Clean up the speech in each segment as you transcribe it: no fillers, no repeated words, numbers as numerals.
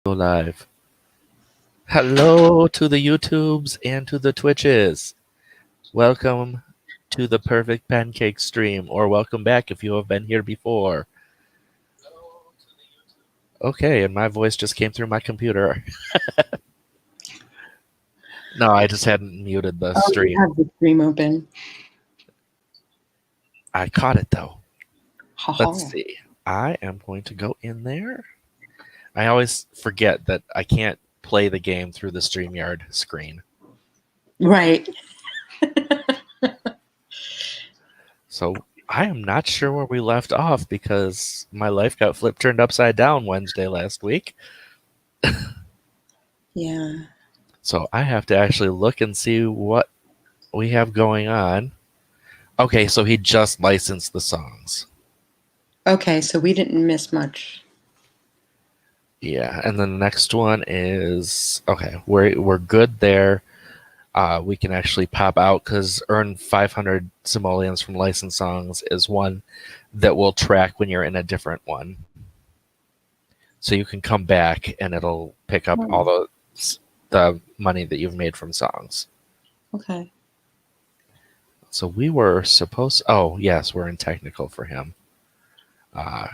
Go live. Hello to the YouTubes and to the Twitches. Welcome to the Perfect Pancake stream, or welcome back if you have been here before. Okay, and my voice just came through my computer. No, I just hadn't muted the Oh, stream. you have the stream open. I caught it though. Ha-ha. Let's see. I am going to go in there. I always forget that I can't play the game through the StreamYard screen. Right. So I am not sure where we left off because my life got turned upside down Wednesday last week. Yeah. So I have to actually look and see what we have going on. Okay, so he just licensed the songs. Okay, so we didn't miss much. Yeah, and then the next one is okay. We're good there. We can actually pop out because earn 500 simoleons from licensed songs is one that will track when you're in a different one. So you can come back and it'll pick up all the money that you've made from songs. Okay. So we were supposed. Oh yes, we're in technical for him.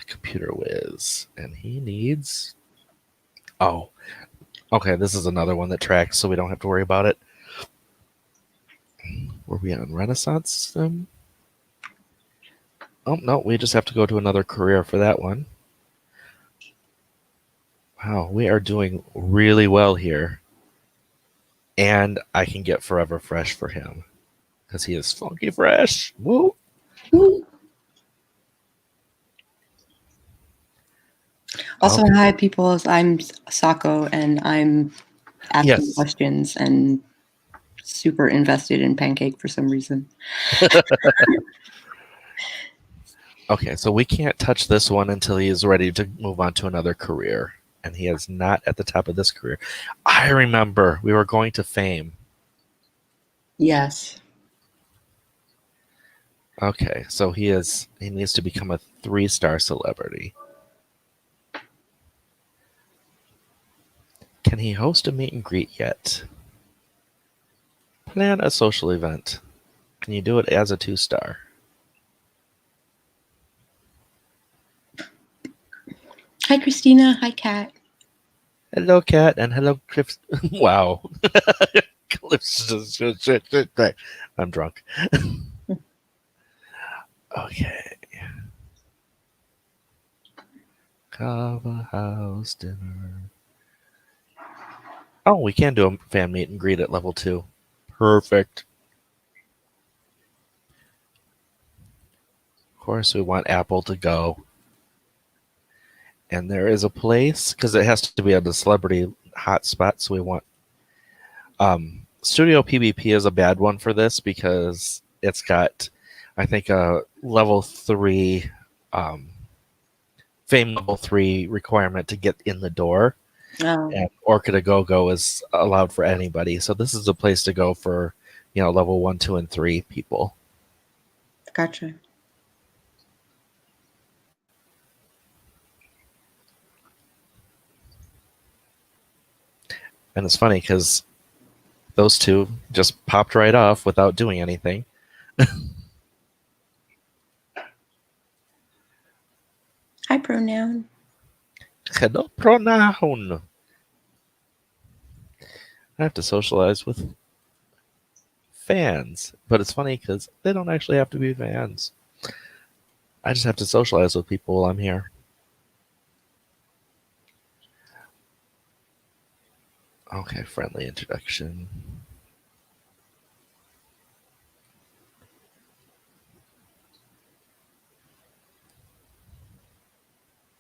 Computer whiz, and he needs. Oh, okay. This is another one that tracks, so we don't have to worry about it. Were we on Renaissance? Oh no, we just have to go to another career for that one. Wow, we are doing really well here. And I can get Forever Fresh for him because he is funky fresh. Woo! Also, Okay. hi, people. I'm Sako, and I'm asking questions and super invested in Pancake for some reason. Okay, so we can't touch this one until he is ready to move on to another career. And he is not at the top of this career. I remember we were going to Fame. Yes. Okay, so he needs to become a 3-star celebrity. Can he host a meet and greet yet? Plan a social event. Can you do it as a 2-star? Hi, Christina. Hi, Kat. Hello, Kat, and hello, Cliff. Wow. I'm drunk. Okay. Kava house dinner. Oh, we can do a fan meet and greet at level 2. Perfect. Of course, we want Apple to go. And there is a place, because it has to be on the celebrity hotspot, so we want... Studio PvP is a bad one for this because it's got, I think, a level 3... Fame level 3 requirement to get in the door. Oh. And Orchid a Go-Go is allowed for anybody. So this is a place to go for, level 1, 2, and 3 people. Gotcha. And it's funny because those two just popped right off without doing anything. Hi, pronoun. Hello, pronoun. I have to socialize with fans. But it's funny because they don't actually have to be fans. I just have to socialize with people while I'm here. Okay, friendly introduction.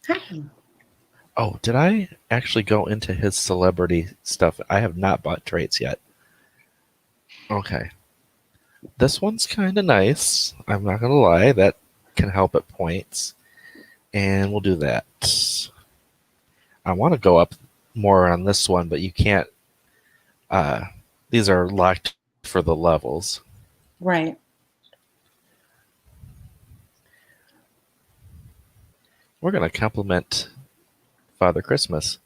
Hi. Oh, did I actually go into his celebrity stuff? I have not bought traits yet. Okay. This one's kind of nice. I'm not going to lie. That can help at points. And we'll do that. I want to go up more on this one, but you can't. These are locked for the levels. Right. We're going to compliment Father Christmas.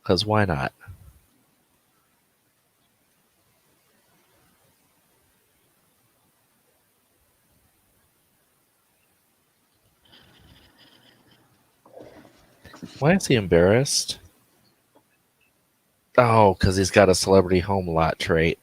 Because why not? Why is he embarrassed? Oh, because he's got a celebrity home lot trait.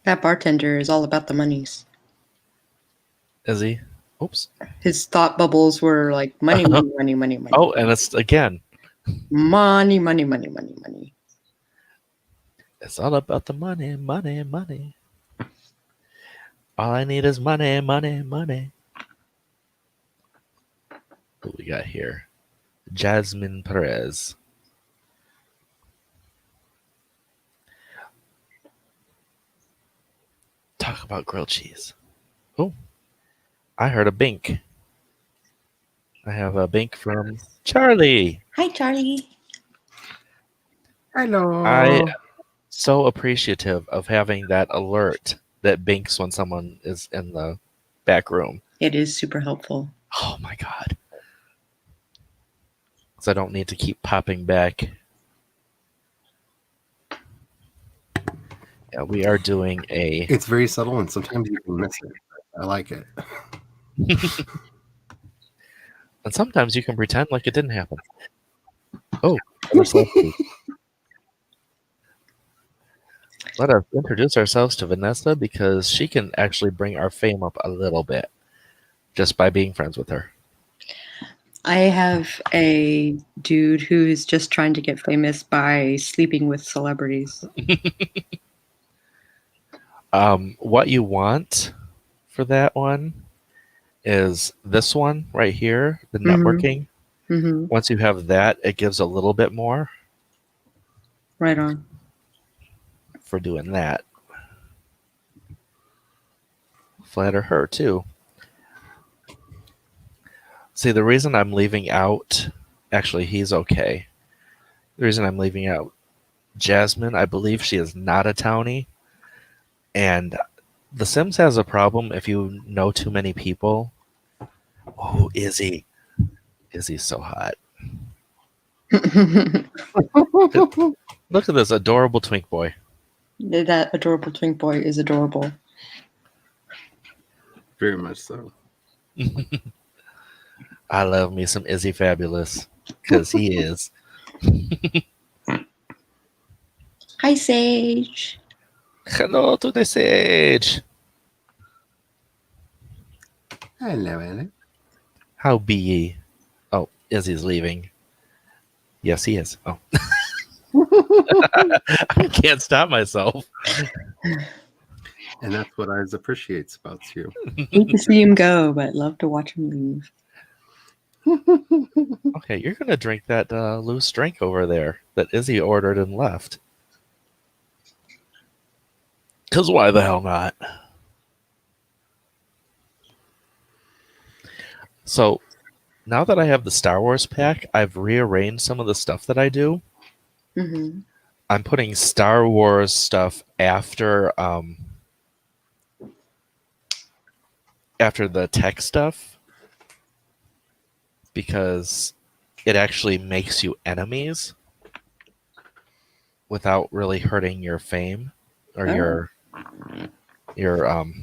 That bartender is all about the monies. Is he? Oops. His thought bubbles were like money, money, money, money, money. Oh, and it's again. Money, money, money, money, money. It's all about the money, money, money. All I need is money, money, money. What we got here? Jasmine Perez. Talk about grilled cheese. Oh, I heard a bink. I have a bink from Charlie. Hi, Charlie. Hello. I so appreciative of having that alert that binks when someone is in the back room. It is super helpful. Oh my god. So I don't need to keep popping back. Yeah, we are doing a... It's very subtle, and sometimes you can miss it. I like it. And sometimes you can pretend like it didn't happen. Oh, another celebrity. Let us introduce ourselves to Vanessa because she can actually bring our fame up a little bit just by being friends with her. I have a dude who is just trying to get famous by sleeping with celebrities. What you want for that one is this one right here, the networking. Mm-hmm. Once you have that, it gives a little bit more Right on. for doing that. Flatter her too. See, the reason I'm leaving out, actually, he's okay. The reason I'm leaving out Jasmine, I believe she is not a townie. And The Sims has a problem if you know too many people. Oh, Izzy. Izzy's so hot. Look at this adorable twink boy. That adorable twink boy is adorable. Very much so. I love me some Izzy Fabulous because he is. Hi, Sage. Hello to the sage. Hello, Anna. How be ye? Oh, Izzy's leaving. Yes, he is. Oh. I can't stop myself. And that's what I appreciates about you. Hate to see him go, but love to watch him leave. Okay, you're going to drink that loose drink over there that Izzy ordered and left. Because why the hell not? So, now that I have the Star Wars pack, I've rearranged some of the stuff that I do. Mm-hmm. I'm putting Star Wars stuff after the tech stuff because it actually makes you enemies without really hurting your fame or your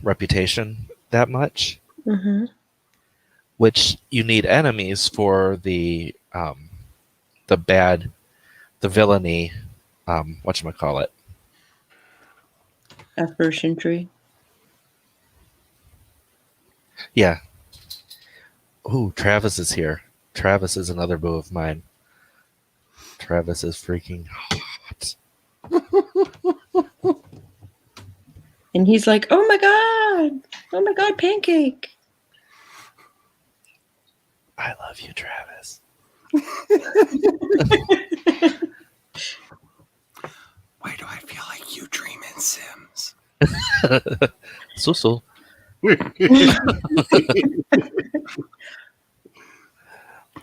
reputation that much. Mm-hmm. Which you need enemies for the villainy, whatchamacallit. First entry. Yeah. Ooh, Travis is here. Travis is another boo of mine. Travis is freaking hot. And he's like, oh my God, Pancake. I love you, Travis. Why do I feel like you dream in Sims? So.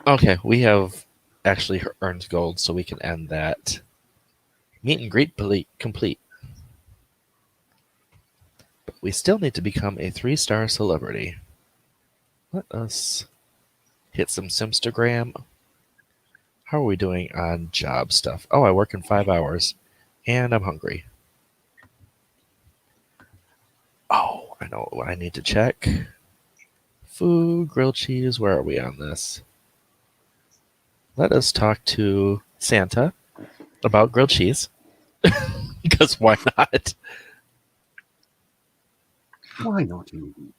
Okay, we have actually earned gold, so we can end that. Meet and greet complete. we still need to become a 3-star celebrity. Let us hit some Simstagram. How are we doing on job stuff? Oh, I work in 5 hours, and I'm hungry. Oh, I know what I need to check. Food, grilled cheese, where are we on this? Let us talk to Santa about grilled cheese. Because why not? Why not indeed?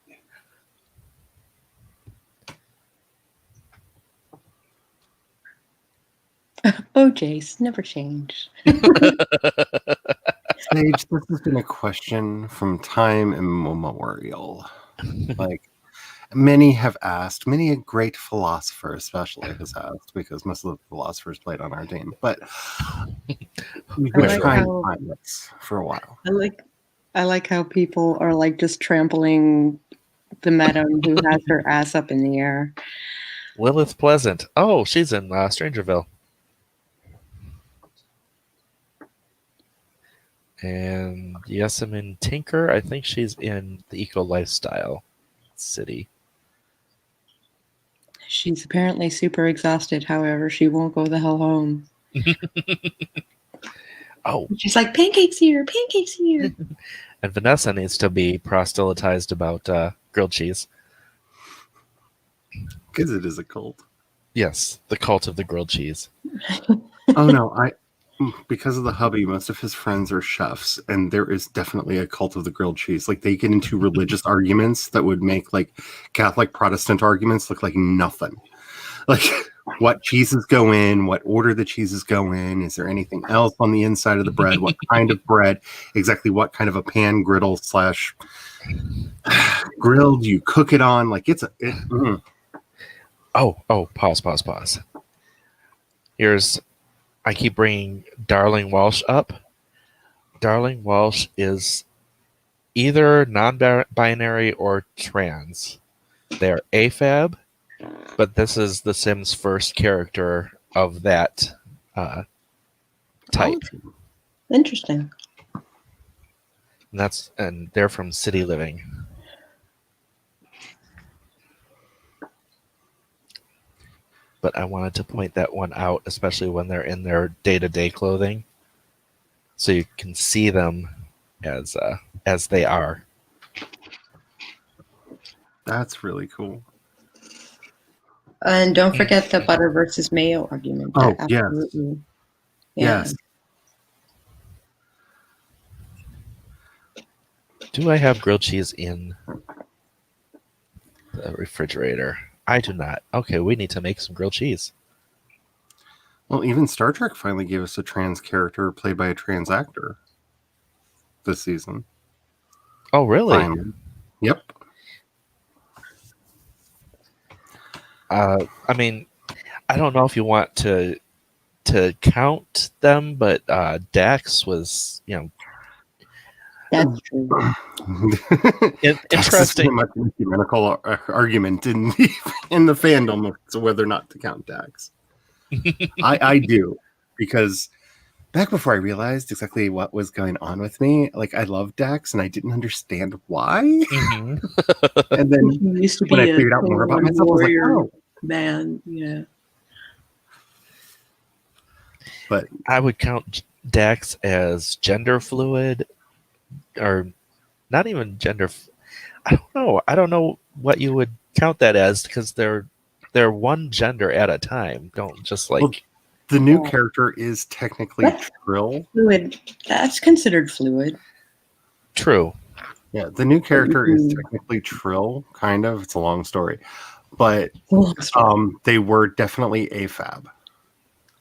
Oh, Jace, never change. Sage, this has been a question from time immemorial. Like, many have asked, many a great philosopher especially has asked, because most of the philosophers played on our team. But we've been like trying how- to find this for a while. I like how people are like just trampling the madam who has her ass up in the air. Lilith Pleasant. Oh, she's in Strangerville. And Yesemin Tinker, I think she's in the Eco Lifestyle City. She's apparently super exhausted, however, she won't go the hell home. Oh, She's like, pancakes here, pancakes here. and Vanessa needs to be proselytized about grilled cheese. Because it is a cult. Yes, the cult of the grilled cheese. Oh no, because of the hubby, most of his friends are chefs, and there is definitely a cult of the grilled cheese. Like, they get into religious arguments that would make like Catholic Protestant arguments look like nothing. Like, what cheeses go in, what order the cheeses go in, is there anything else on the inside of the bread, what kind of bread, exactly what kind of a pan griddle / grilled you cook it on. Like, Oh, pause. I keep bringing Darling Walsh up. Darling Walsh is either non-binary or trans. They're AFAB, but this is The Sims' first character of that type. Interesting. And they're from City Living. But I wanted to point that one out, especially when they're in their day-to-day clothing, so you can see them as they are. That's really cool. And don't forget the butter versus mayo argument. Oh, Absolutely. Yes. Do I have grilled cheese in the refrigerator? I do not. Okay, we need to make some grilled cheese. Well, even Star Trek finally gave us a trans character played by a trans actor this season. Oh, really? Finally. Yep. I mean, I don't know if you want to count them, but Dax was, That's true. interesting. Much ecumenical argument in the fandom as to whether or not to count Dax. I do, because back before I realized exactly what was going on with me, like, I loved Dax and I didn't understand why. Mm-hmm. And then He used to when I be a figured out more about myself, I was like, oh. man, yeah. But I would count Dax as gender fluid, or not even gender. I don't know. I don't know what you would count that as, because they're one gender at a time. Don't just like. Well, the new character is technically Trill. Fluid. That's considered fluid. True. Yeah, the new character is technically Trill, kind of. It's a long story. But they were definitely AFAB.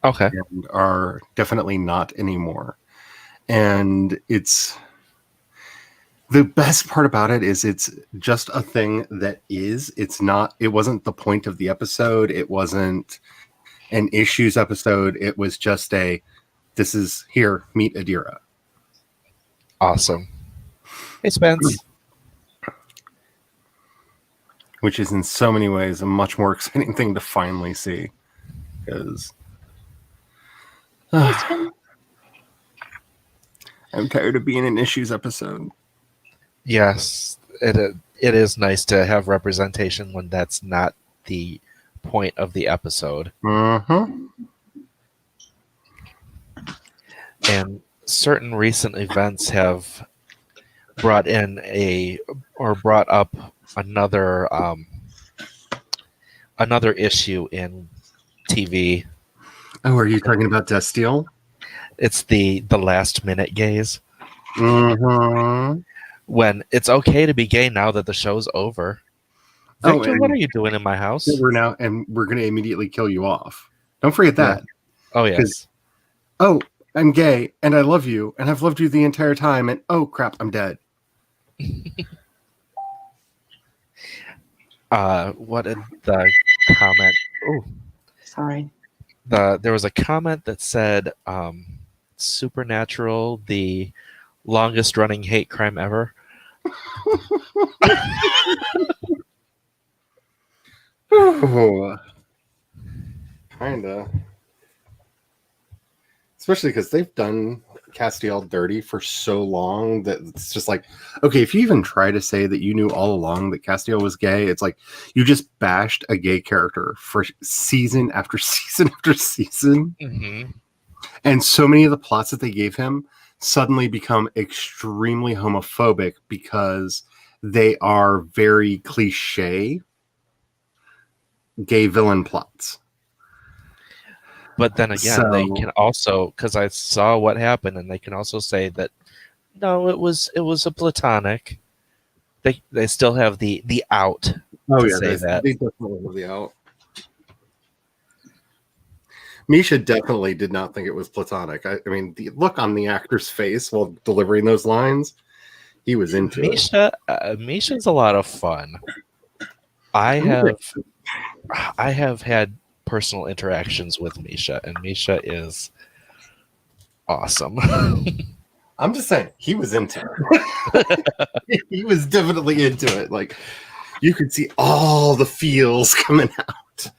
Okay. And are definitely not anymore. And it's the best part about it is it's just a thing that is. It's not. It wasn't the point of the episode. It wasn't an issues episode. It was just this is here, meet Adira. Awesome. Hey, Spence. Which is in so many ways a much more exciting thing to finally see. Because I'm tired of being an issues episode. Yes, it is nice to have representation when that's not the point of the episode. Mm-hmm. And certain recent events have brought up another issue in TV. Oh, are you talking about Destiel? It's the last minute gays. Mm-hmm. When it's okay to be gay now that the show's over. Oh, Victor, what are you doing in my house? we're going to immediately kill you off. Don't forget that. Oh, yes. Oh, I'm gay and I love you and I've loved you the entire time. And oh crap, I'm dead. What did the comment? Oh, Sorry. there was a comment that said, "Supernatural, the longest running hate crime ever." Oh, kinda. Especially because they've done Castiel dirty for so long that it's just like, okay, if you even try to say that you knew all along that Castiel was gay, it's like you just bashed a gay character for season after season after season. Mm-hmm. And so many of the plots that they gave him suddenly become extremely homophobic because they are very cliche gay villain plots. But then again, they can also, because I saw what happened, and they can also say that no, it was a platonic. They still have the out. Oh to yeah, say that. they definitely have the out. Misha definitely did not think it was platonic. I mean, the look on the actor's face while delivering those lines, he was into it. Misha's a lot of fun. I have had personal interactions with Misha, and Misha is awesome. I'm just saying, he was into it. He was definitely into it. Like, you could see all the feels coming out.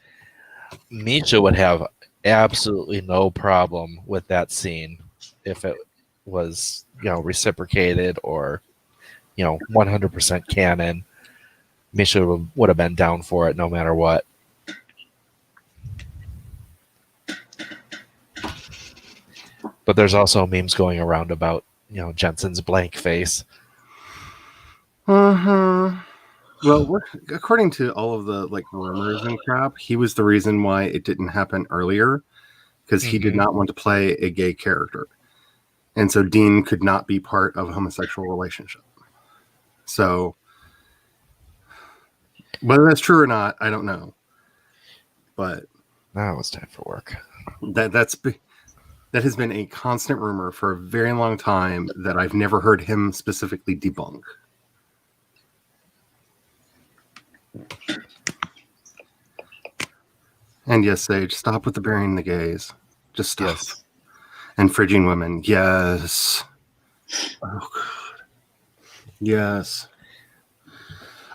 Misha would have absolutely no problem with that scene if it was, reciprocated or, 100% canon. Misha would have been down for it no matter what. But there's also memes going around about, Jensen's blank face. Uh-huh. Well, according to all of the rumors and crap, he was the reason why it didn't happen earlier, because he did not want to play a gay character. And so Dean could not be part of a homosexual relationship. So whether that's true or not, I don't know. But now it's time for work. That has been a constant rumor for a very long time that I've never heard him specifically debunk. And yes, Sage, stop with the burying the gays. Just stop. Yes. And fridging women. Yes. Oh, God. Yes.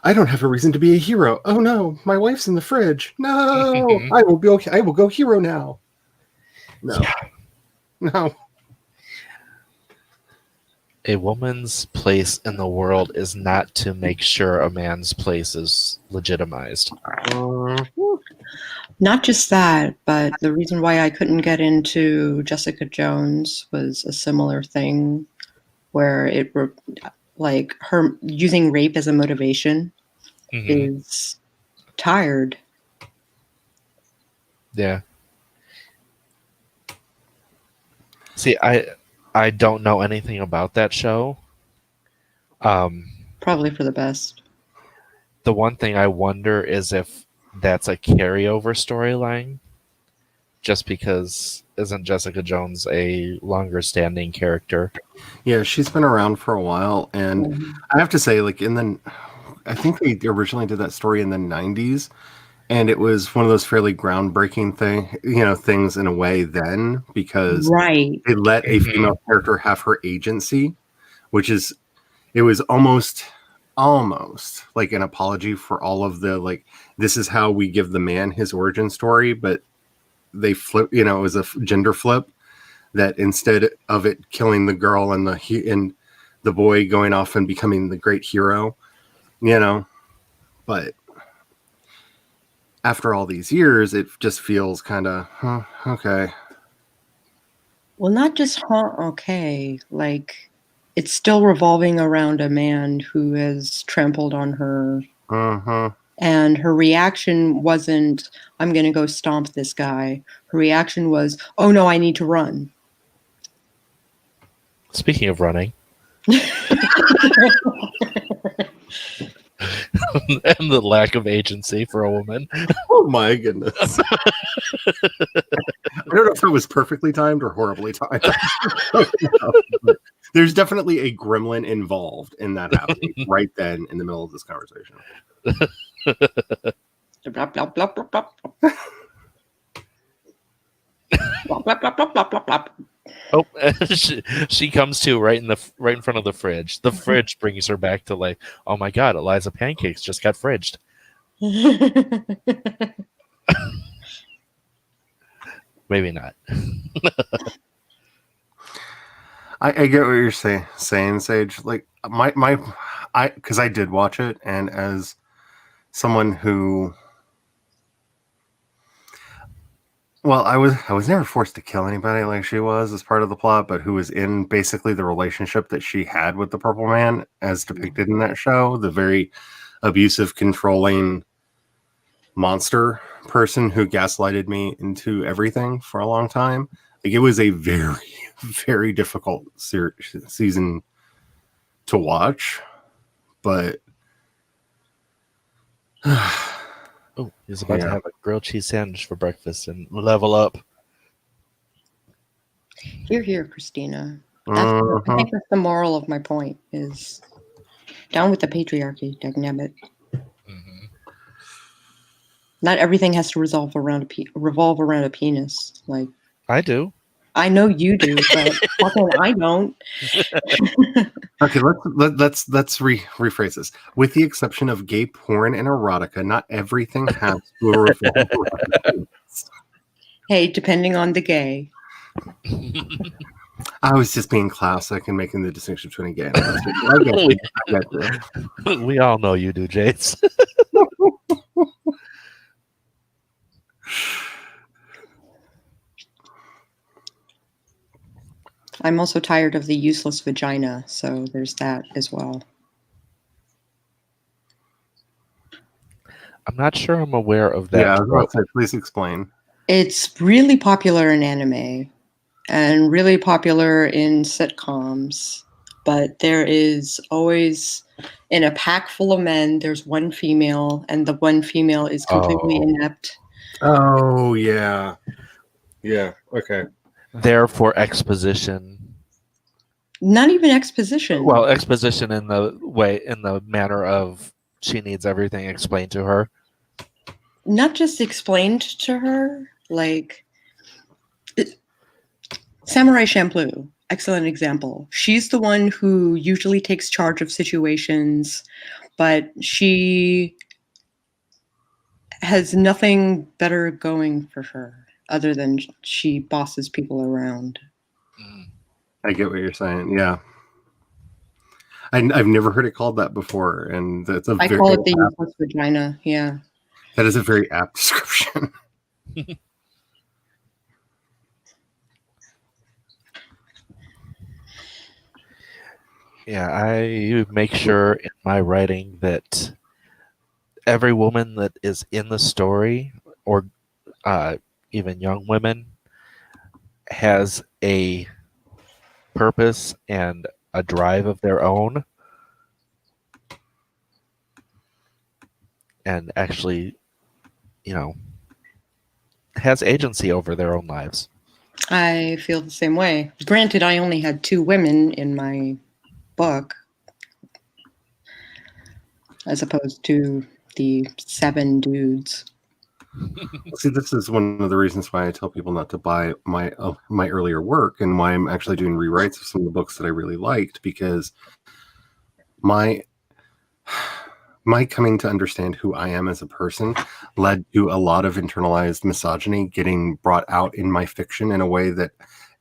I don't have a reason to be a hero. Oh, no. My wife's in the fridge. No. I will be okay. I will go hero now. No. Yeah. No. A woman's place in the world is not to make sure a man's place is legitimized. Not just that, but the reason why I couldn't get into Jessica Jones was a similar thing where her using rape as a motivation is tired. Yeah. See, I don't know anything about that show. Probably for the best. The one thing I wonder is if that's a carryover storyline, just because isn't Jessica Jones a longer standing character? Yeah, she's been around for a while, and I have to say, I think they originally did that story in the 90s, and it was one of those fairly groundbreaking things in a way then, because they let a female character have her agency, it was almost like an apology for all of the this is how we give the man his origin story, but they flip, it was a gender flip, that instead of it killing the girl and the boy going off and becoming the great hero, but after all these years, it just feels kind of, okay. Well, not just, okay. Like, it's still revolving around a man who has trampled on her. And her reaction wasn't, I'm going to go stomp this guy. Her reaction was, oh no, I need to run. Speaking of running. And the lack of agency for a woman. Oh my goodness. I don't know if it was perfectly timed or horribly timed. There's definitely a gremlin involved in that happening right then in the middle of this conversation. Blop, blop, blop, blop, blop. Blop, blop, blop, blop, blop, blop, blop. Oh, she comes to right in front of the fridge. The fridge brings her back to life. Oh my God, Eliza Pancakes just got fridged. Maybe not. I get what you're saying, Sage. Like because I did watch it, and as someone who, well, I was never forced to kill anybody like she was as part of the plot, but who was in basically the relationship that she had with the Purple Man, as depicted in that show, the very abusive, controlling monster person who gaslighted me into everything for a long time. Like, it was a very, very difficult season to watch, but oh, he's about to have a grilled cheese sandwich for breakfast and level up. Here, Christina. I think that's the moral of my point, is down with the patriarchy, dagnabbit. Mm-hmm. Not everything has to revolve around a penis. Like, I do. I know you do, but fucking I don't. Okay, let's rephrase this. With the exception of gay porn and erotica, not everything has to revolve around. Hey, depending on the gay. I was just being classic and making the distinction between a gay and a lesbian. We all know you do, Jace. I'm also tired of the useless vagina, so there's that as well. I'm not sure I'm aware of that. Yeah, I was about to say, please explain. It's really popular in anime and really popular in sitcoms, but there is always, in a pack full of men, there's one female, and the one female is completely inept. Oh, yeah. Yeah, okay. There for exposition. Not even exposition. Well, exposition in the manner of she needs everything explained to her. Not just explained to her, like Samurai Champloo, excellent example. She's the one who usually takes charge of situations, but she has nothing better going for her other than she bosses people around. I get what you're saying. Yeah. I've never heard it called that before, and that's I call it the useless vagina. Yeah. That is a very apt description. Yeah, I make sure in my writing that every woman that is in the story, or even young women, has a purpose and a drive of their own, and actually, has agency over their own lives. I feel the same way. Granted, I only had 2 women in my book, as opposed to the 7 dudes. See, this is one of the reasons why I tell people not to buy my earlier work, and why I'm actually doing rewrites of some of the books that I really liked, because my coming to understand who I am as a person led to a lot of internalized misogyny getting brought out in my fiction in a way that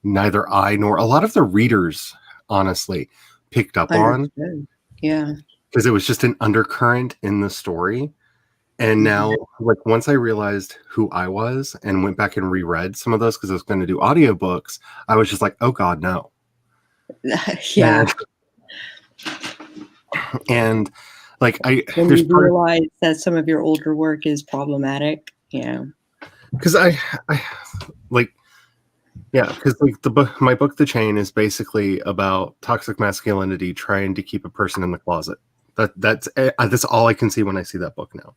neither I nor a lot of the readers, honestly, picked up on, Understood. Yeah. because it was just an undercurrent in the story. And now, like, once I realized who I was and went back and reread some of those because I was going to do audiobooks, I was just like, oh God, no. Yeah. And like, When there's you realize that some of your older work is problematic. Yeah. because I like, yeah, because like my book, The Chain, is basically about toxic masculinity trying to keep a person in the closet. That's all I can see when I see that book now.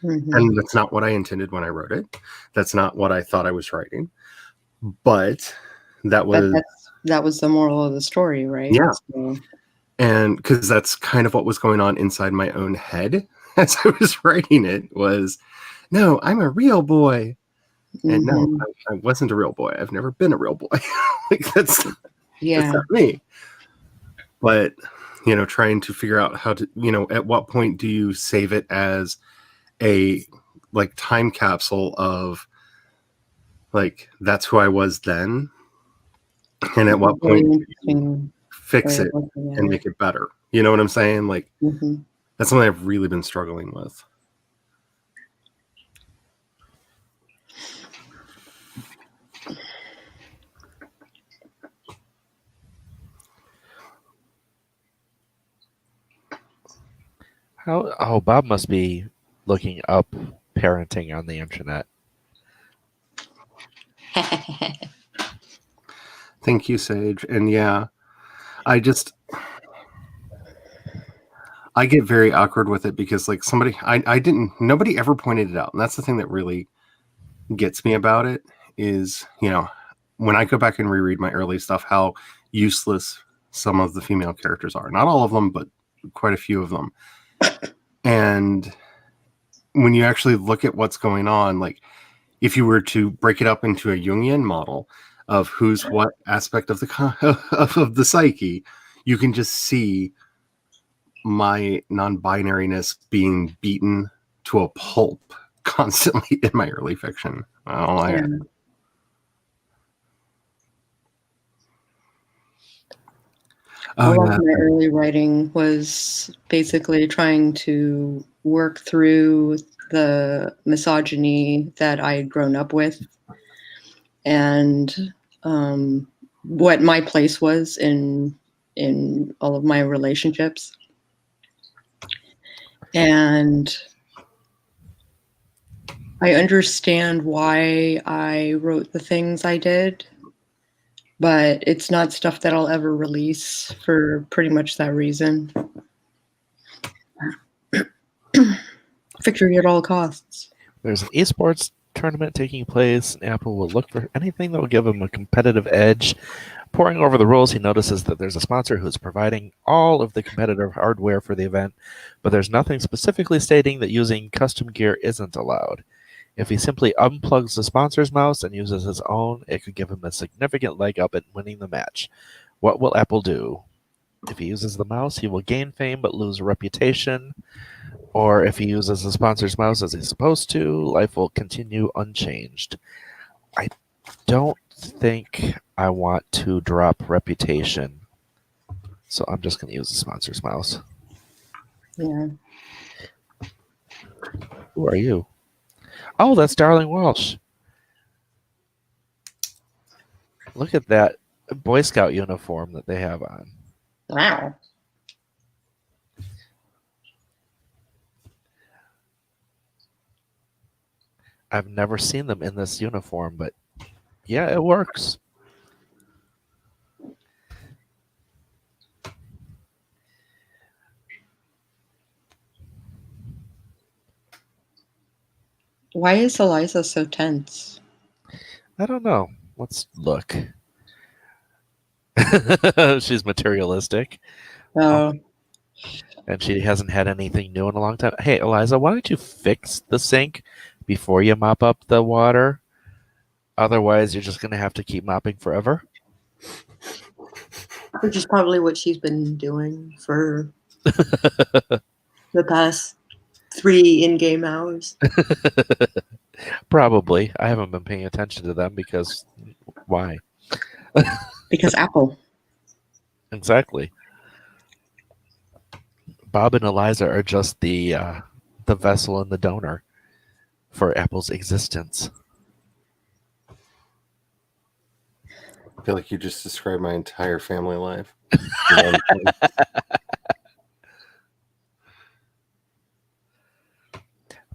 Mhm. And that's not what I intended when I wrote it. That's not what I thought I was writing. But that was, that was the moral of the story, right? yeah. So, And because that's kind of what was going on inside my own head as I was writing it was, no, I'm a real boy. And no, mhm. I wasn't a real boy. I've never been a real boy. Like that's Yeah. not me. But, you know, trying to figure out how to, you know, at what point do you save it as a like time capsule of like, that's who I was then. And at what Very point interesting fix way of it looking at and it. make it better. You know what I'm saying? Like, Mhm. that's something I've really been struggling with. Oh, Bob must be looking up parenting on the internet. Thank you, Sage. And yeah, I get very awkward with it because like nobody ever pointed it out. And that's the thing that really gets me about it is, you know, when I go back and reread my early stuff, how useless some of the female characters are. Not all of them, but quite a few of them. And when you actually look at what's going on, like if you were to break it up into a Jungian model of who's what aspect of the of the psyche, you can just see my non-binariness being beaten to a pulp constantly in my early fiction. Yeah. A lot of my early writing was basically trying to work through the misogyny that I had grown up with and what my place was in all of my relationships. And I understand why I wrote the things I did, but it's not stuff that I'll ever release for pretty much that reason. Victory at all costs. There's an esports tournament taking place, and Apple will look for anything that will give him a competitive edge. Poring over the rules, he notices that there's a sponsor who's providing all of the competitive hardware for the event, but there's nothing specifically stating that using custom gear isn't allowed. If he simply unplugs the sponsor's mouse and uses his own, it could give him a significant leg up at winning the match. What will Apple do? If he uses the mouse, he will gain fame but lose reputation. Or if he uses the sponsor's mouse as he's supposed to, life will continue unchanged. I don't think I want to drop reputation, so I'm just going to use the sponsor's mouse. Yeah. Who are you? Oh, that's Darling Walsh. Look at that Boy Scout uniform that they have on. Wow. I've never seen them in this uniform, but yeah, it works. Why is Eliza so tense? I don't know. Let's look. She's materialistic. Oh, And she hasn't had anything new in a long time. Hey, Eliza, why don't you fix the sink before you mop up the water? Otherwise, you're just going to have to keep mopping forever. which is probably what she's been doing for the past 3 in-game hours. Probably. I haven't been paying attention to them because why? Because Apple. Exactly. Bob and Eliza are just the vessel and the donor for Apple's existence. I feel like you just described my entire family life.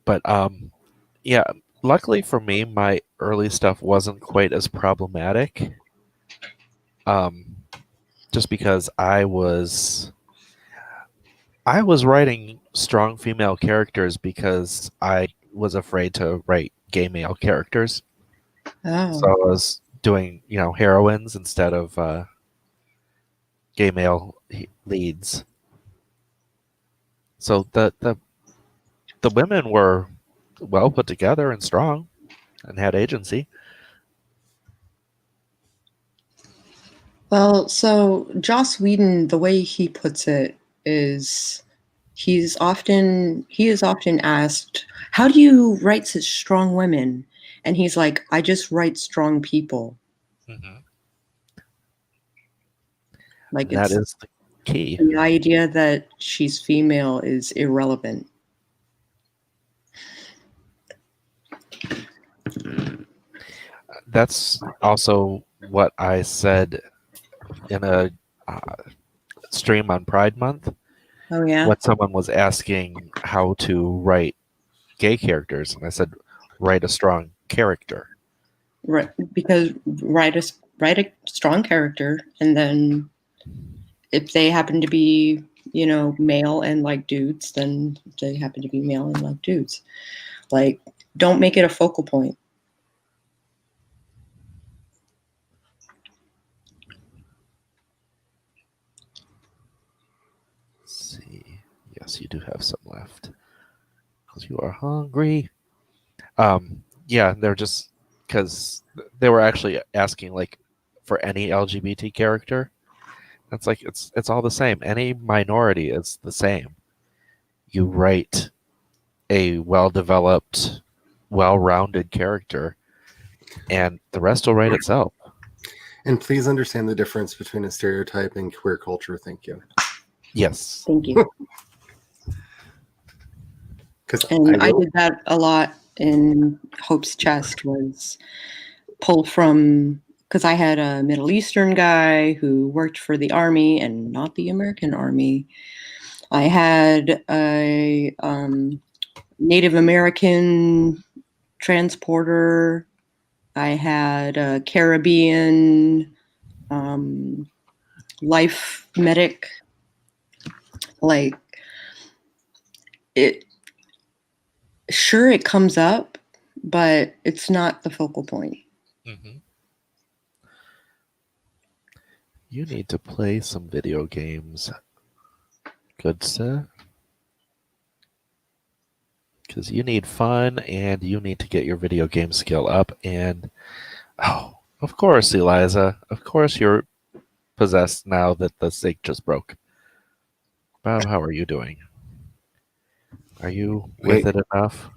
But yeah, luckily for me, my early stuff wasn't quite as problematic. Just because I was writing strong female characters because I was afraid to write gay male characters. Oh. So I was doing, heroines instead of gay male leads. So the women were well put together and strong and had agency. Well, so Joss Whedon, the way he puts it is he is often asked, how do you write such strong women? And he's like, I just write strong people. Mm-hmm. Like, That it's is the key. the idea that she's female is irrelevant. That's also what I said in a stream on Pride Month. Oh, yeah? When someone was asking how to write gay characters, and I said, write a strong character. Right, because write a strong character, and then if they happen to be, male and like dudes, then they happen to be male and like dudes. Like, don't make it a focal point. Let's see. Yes, you do have some left. Because you are hungry. Yeah, they're just because they were actually asking like for any LGBT character. That's like it's all the same. Any minority is the same. You write a well-developed, well-rounded character, and the rest will write itself. And please understand the difference between a stereotype and queer culture. Thank you. Yes. Thank you. And I did that a lot in Hope's Chest, was pull from, because I had a Middle Eastern guy who worked for the Army and not the American Army. I had a Native American transporter. I had a Caribbean life medic. Like, sure, it comes up, but it's not the focal point. Mm-hmm. You need to play some video games, good sir. Because you need fun and you need to get your video game skill up. And, oh, of course, Eliza. Of course you're possessed now that the sink just broke. Bob, how are you doing? Are you with it enough?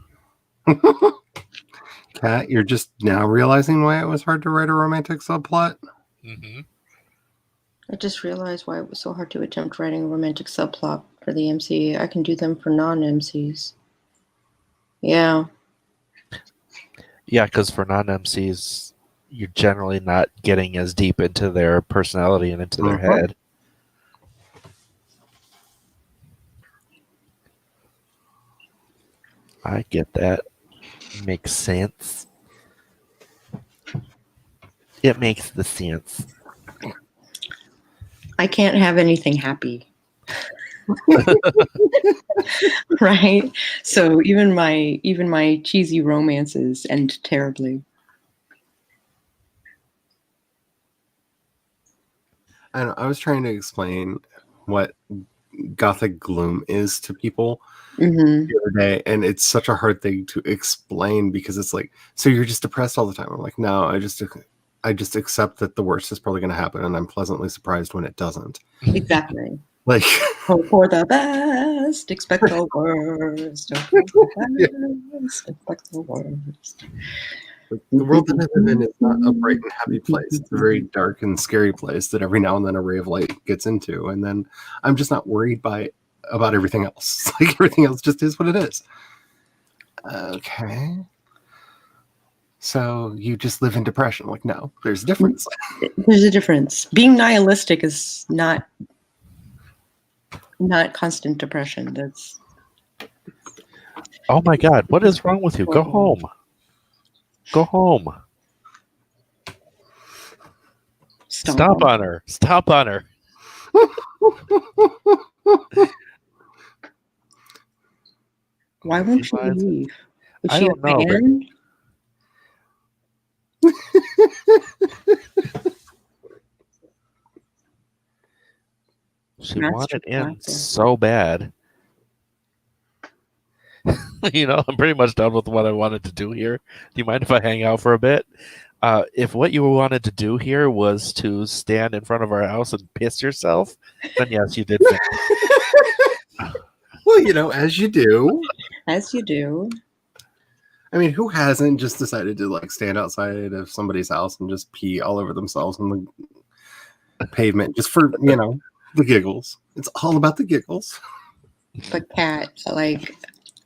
Kat, you're just now realizing why it was hard to write a romantic subplot? Mm-hmm. I just realized why it was so hard to attempt writing a romantic subplot for the MC. I can do them for non-MCs. Yeah. Yeah, because for non-MCs, you're generally not getting as deep into their personality and into their head. I get that. Makes sense. It makes the sense. I can't have anything happy. Right? So even my cheesy romances end terribly. I know, I was trying to explain what gothic gloom is to people the other day, and it's such a hard thing to explain because it's like, so you're just depressed all the time. I'm like, no, I just accept that the worst is probably going to happen, and I'm pleasantly surprised when it doesn't. Exactly. Like, hope for the best, expect the worst. Hope for the best, expect the worst. The world that I live in is not a bright and happy place. It's a very dark and scary place that every now and then a ray of light gets into. And then I'm just not worried by about everything else. Like everything else just is what it is. Okay. So you just live in depression. Like, no, there's a difference. There's a difference. Being nihilistic is not constant depression. That's Oh my God, what is wrong with you? Go home. Go home. Stop on her. Stop on her. Why won't she leave? Was I she don't a know, but- fan? She Master wanted in Blaster. so bad. I'm pretty much done with what I wanted to do here. Do you mind if I hang out for a bit? If what you wanted to do here was to stand in front of our house and piss yourself, then yes, you did. Well, as you do. As you do. I mean, who hasn't just decided to like stand outside of somebody's house and just pee all over themselves on the pavement just for, the giggles? It's all about the giggles. But Kat, like,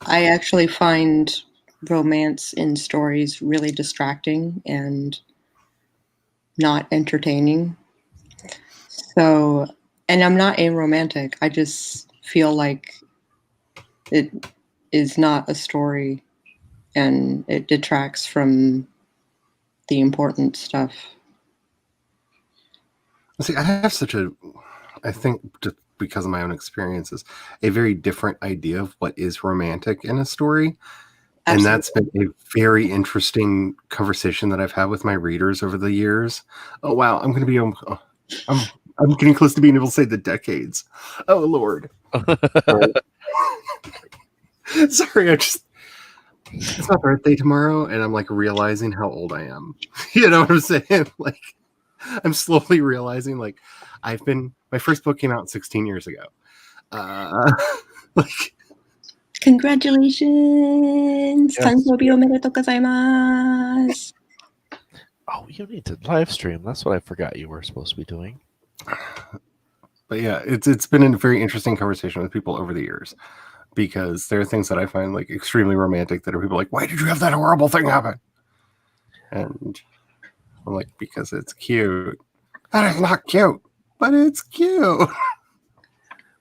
I actually find romance in stories really distracting and not entertaining. So, and I'm not aromantic. I just feel like it is not a story and it detracts from the important stuff. See, I have I think just because of my own experiences, a very different idea of what is romantic in a story. Absolutely. And that's been a very interesting conversation that I've had with my readers over the years. Oh, wow. I'm going to be, I'm getting close to being able to say the decades. Oh, Lord. Sorry, it's my birthday tomorrow, and I'm like realizing how old I am. You know what I'm saying? Like, I'm slowly realizing, like, my first book came out 16 years ago. Like, congratulations! Yes. Tansobi omedetou gozaimasu! Oh, you need to live stream. That's what I forgot you were supposed to be doing. But yeah, it's been a very interesting conversation with people over the years, because there are things that I find like extremely romantic that are people like, why did you have that horrible thing happen? And I'm like, because it's cute. That is not cute, but it's cute.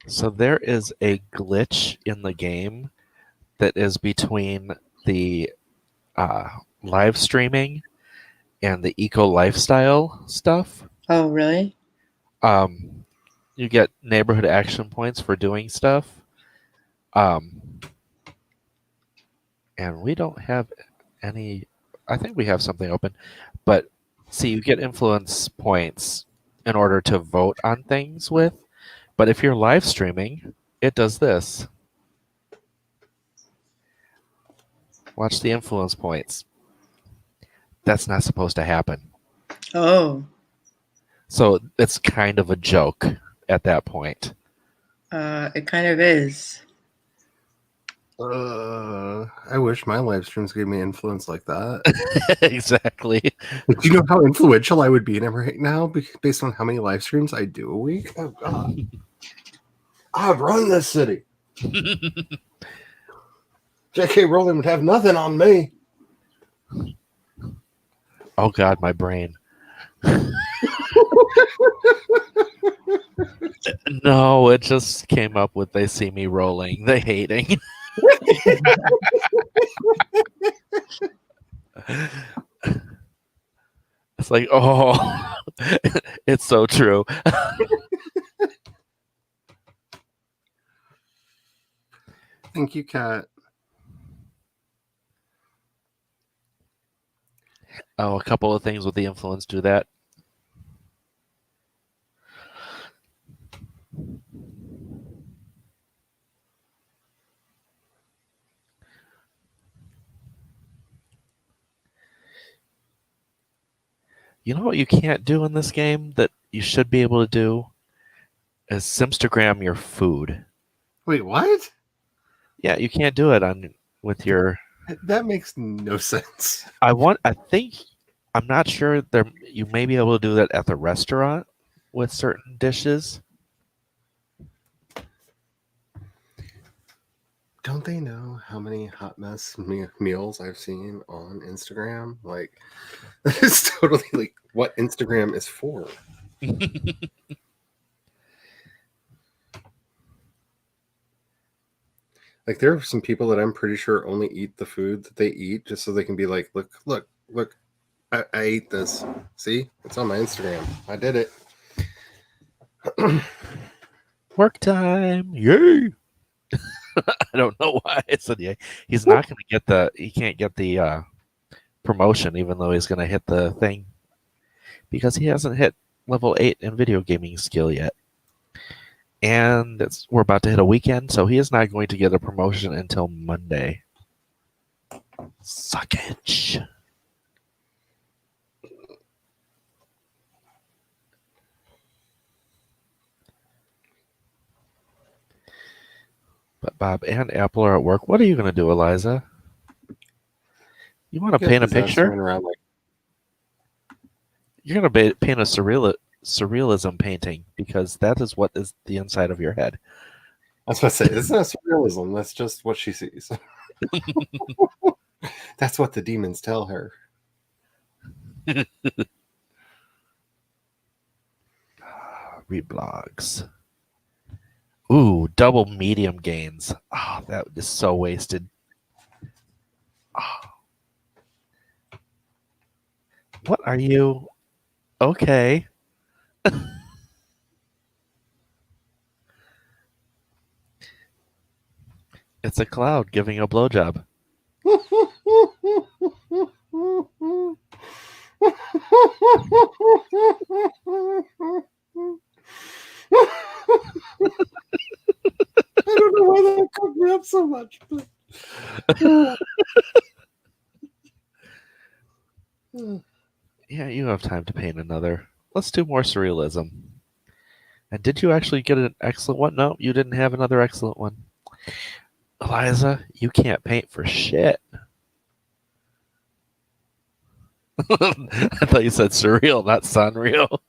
So there is a glitch in the game that is between the live streaming and the eco lifestyle stuff. Oh, really? You get neighborhood action points for doing stuff. And we don't have any. I think we have something open, but see, you get influence points in order to vote on things with. But if you're live streaming, it does this. Watch the influence points. That's not supposed to happen. Oh. So it's kind of a joke at that point. It kind of is. I wish my live streams gave me influence like that. Exactly. Do you know how influential I would be in it right now based on how many live streams I do a week? Oh, God. I'd run this city. J.K. Rowling would have nothing on me. Oh, God, my brain. No, it just came up with they see me rolling, they hating. It's like, oh, it's so true. Thank you, Kat. Oh, a couple of things with the influence do that. You know what you can't do in this game that you should be able to do? Is Simstagram your food. Wait, what? Yeah, you can't do it with your. That makes no sense. I'm not sure you may be able to do that at the restaurant with certain dishes. Don't they know how many hot mess meals I've seen on Instagram? Like, it's totally like what Instagram is for. Like, there are some people that I'm pretty sure only eat the food that they eat just so they can be like, look, I ate this. See, it's on my Instagram. I did it. Work time. Yay. I don't know why I said yay. He's not going to get he can't get the promotion even though he's going to hit the thing because he hasn't hit level 8 in video gaming skill yet. And we're about to hit a weekend, so he is not going to get a promotion until Monday. Suckage. But Bob and Apple are at work. What are you going to do, Eliza? You want to paint a picture? Around like, You're going to paint a surrealism painting because that is what is the inside of your head. I was about to say, it's not surrealism. That's just what she sees. That's what the demons tell her. Read blogs. Ooh, double medium gains. Oh, that is so wasted. Oh. What are you? Okay. It's a cloud giving a blowjob. I don't know why that cracked me up so much, but yeah, you have time to paint another. Let's do more surrealism. And did you actually get an excellent one? No, you didn't have another excellent one. Eliza, you can't paint for shit. I thought you said surreal, not sunreal.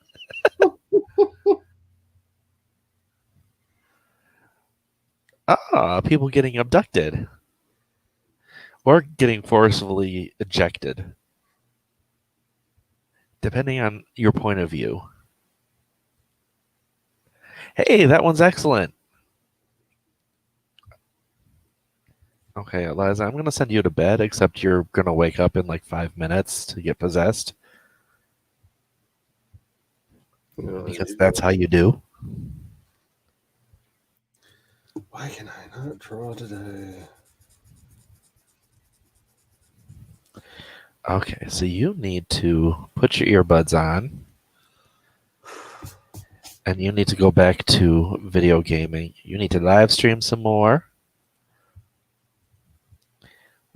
People getting abducted. Or getting forcefully ejected. Depending on your point of view. Hey, that one's excellent. Okay, Eliza, I'm going to send you to bed, except you're going to wake up in like 5 minutes to get possessed. Because that's how you do. Why can I not draw today? Okay, so you need to put your earbuds on. And you need to go back to video gaming. You need to live stream some more.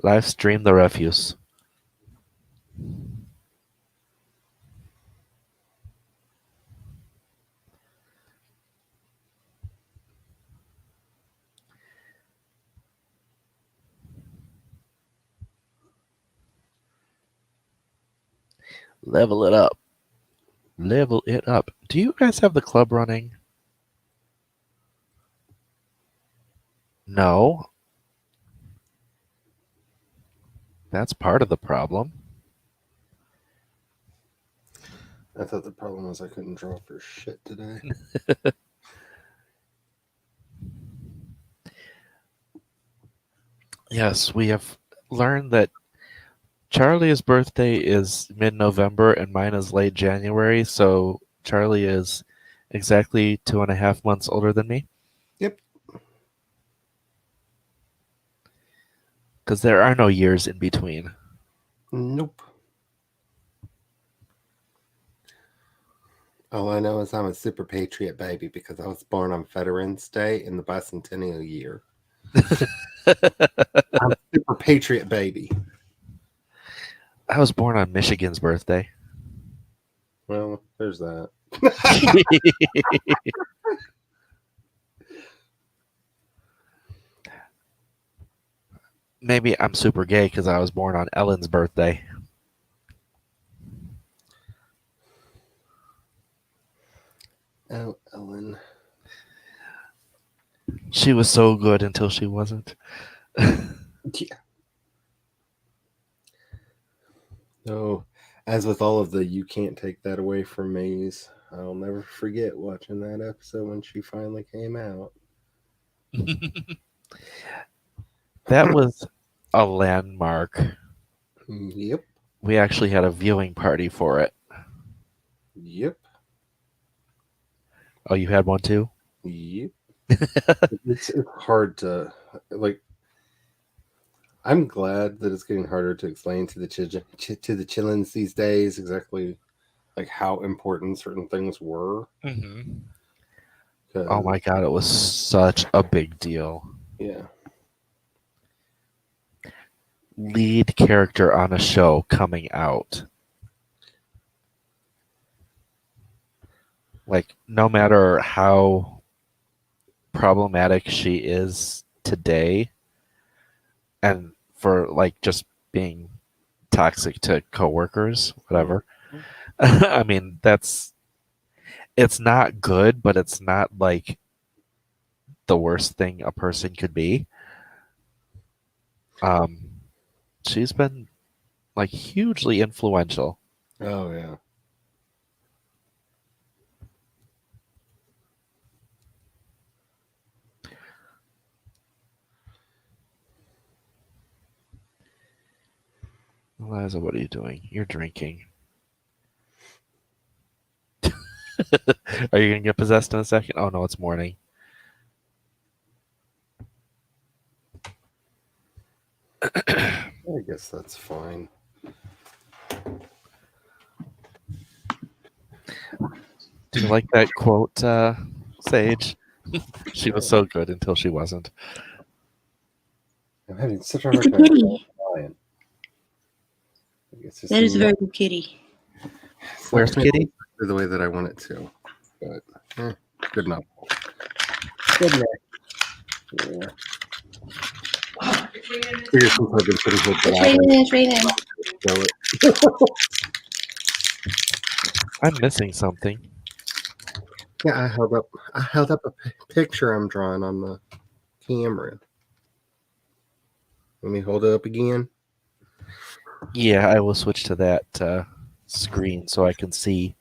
Live stream the refuse. Level it up. Level it up. Do you guys have the club running? No. That's part of the problem. I thought the problem was I couldn't draw for shit today. Yes, we have learned that Charlie's birthday is mid-November and mine is late January, so Charlie is exactly 2.5 months older than me. Yep. Because there are no years in between. Nope. All I know is I'm a super patriot baby because I was born on Veterans Day in the bicentennial year. I'm a super patriot baby. I was born on Michigan's birthday. Well, there's that. Maybe I'm super gay because I was born on Ellen's birthday. Oh, Ellen. She was so good until she wasn't. Yeah. No, as with all of the "you can't take that away from me's," I'll never forget watching that episode when she finally came out. That was a landmark. Yep. We actually had a viewing party for it. Yep. Oh, you had one too? Yep. It's hard to like. I'm glad that it's getting harder to explain to the to the chillins these days exactly like how important certain things were. Mm-hmm. 'Cause, Oh my god, it was such a big deal. yeah. Lead character on a show coming out. Like, no matter how problematic she is today, and for like just being toxic to coworkers, whatever. I mean, it's not good, but it's not like the worst thing a person could be. She's been like hugely influential. Oh yeah. Eliza, what are you doing? You're drinking. Are you gonna get possessed in a second? Oh no, it's morning. I guess that's fine. Do you like that quote, Sage? She was so good until she wasn't. I'm having such a It's hard a time kitty. lying. I guess it's That is a not- very good kitty. it's not Where's coming Kitty? the way that I want it to, but good enough. Good enough. Yeah. Figure since I've been putting her bladder, It's raining. so it- I'm missing something. yeah, I held up a picture I'm drawing on the camera. Let me hold it up again. Yeah, I will switch to that screen so I can see.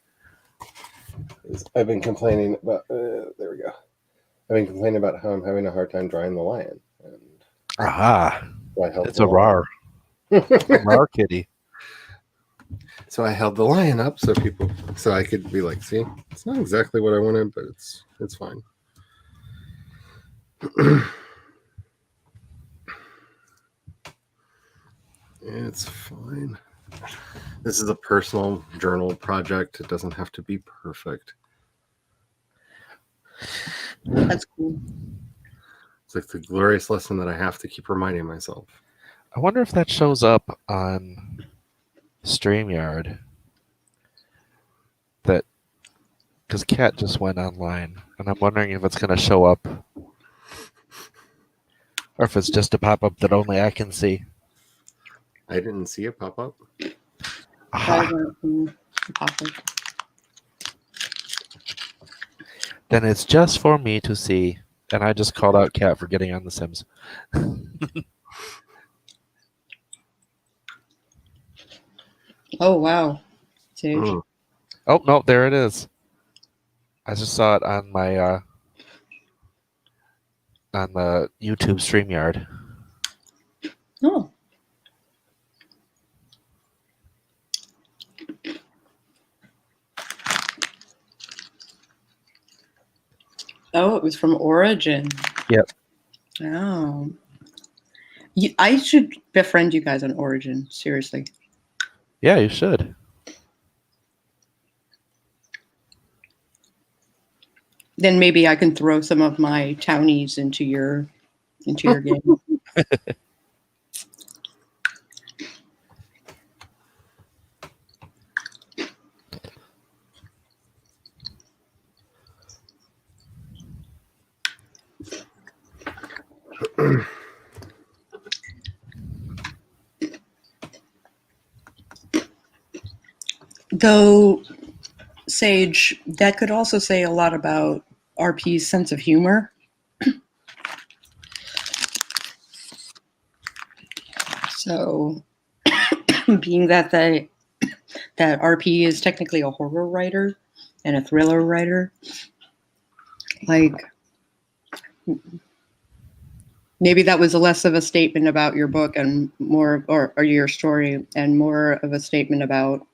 I've been complaining about. There we go. I've been complaining about how I'm having a hard time drawing the lion, and Aha! so I held It's the a rar. Rar kitty. So I held the lion up so I could be like, see, it's not exactly what I wanted, but it's fine. It's fine. This is a personal journal project. It doesn't have to be perfect. That's cool. It's like the glorious lesson that I have to keep reminding myself. I wonder if that shows up on StreamYard. That because Kat just went online, and I'm wondering if it's going to show up, or if it's just a pop-up that only I can see. I didn't see it pop up. Aha! Then it's just for me to see, and I just called out Kat for getting on The Sims. Oh wow. Sage. Mm. Oh no, there it is. I just saw it on my on the YouTube StreamYard. Oh. Oh, it was from Origin. Yep. Oh. I should befriend you guys on Origin. Seriously. Yeah, you should. Then maybe I can throw some of my townies into your game. Though, Sage, that could also say a lot about RP's sense of humor. So, being that that RP is technically a horror writer and a thriller writer, like maybe that was less of a statement about your book and more, or your story, and more of a statement about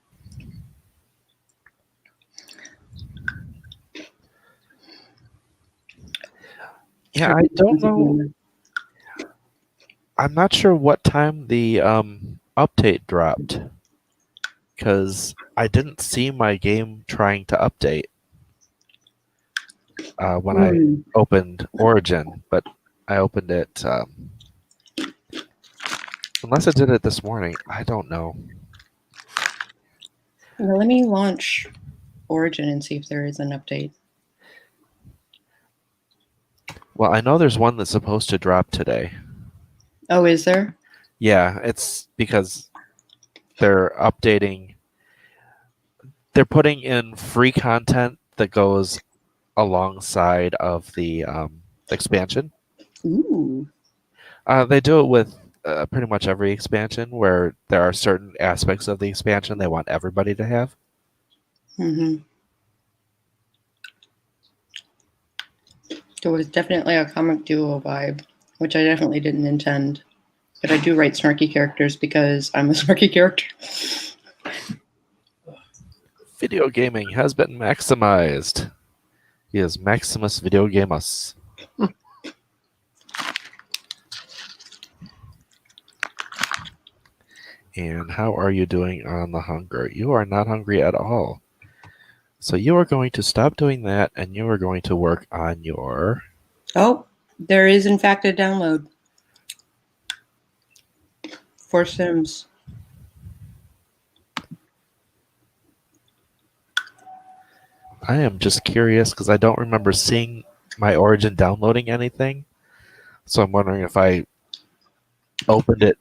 Yeah, I don't know. I'm not sure what time the update dropped because I didn't see my game trying to update when I opened Origin, but I opened it. Unless I did it this morning, I don't know. Well, let me launch Origin and see if there is an update. Well, I know there's one that's supposed to drop today. Oh, is there? Yeah, it's because they're updating. They're putting in free content that goes alongside of the expansion. Ooh. They do it with pretty much every expansion where there are certain aspects of the expansion they want everybody to have. Mm-hmm. There was definitely a comic duo vibe, which I definitely didn't intend. But I do write snarky characters because I'm a snarky character. Video gaming has been maximized. He is Maximus Video Gamus. And how are you doing on the hunger? You are not hungry at all. So you are going to stop doing that and you are going to work on your... Oh, there is in fact a download for Sims. I am just curious because I don't remember seeing my Origin downloading anything. So I'm wondering if I opened it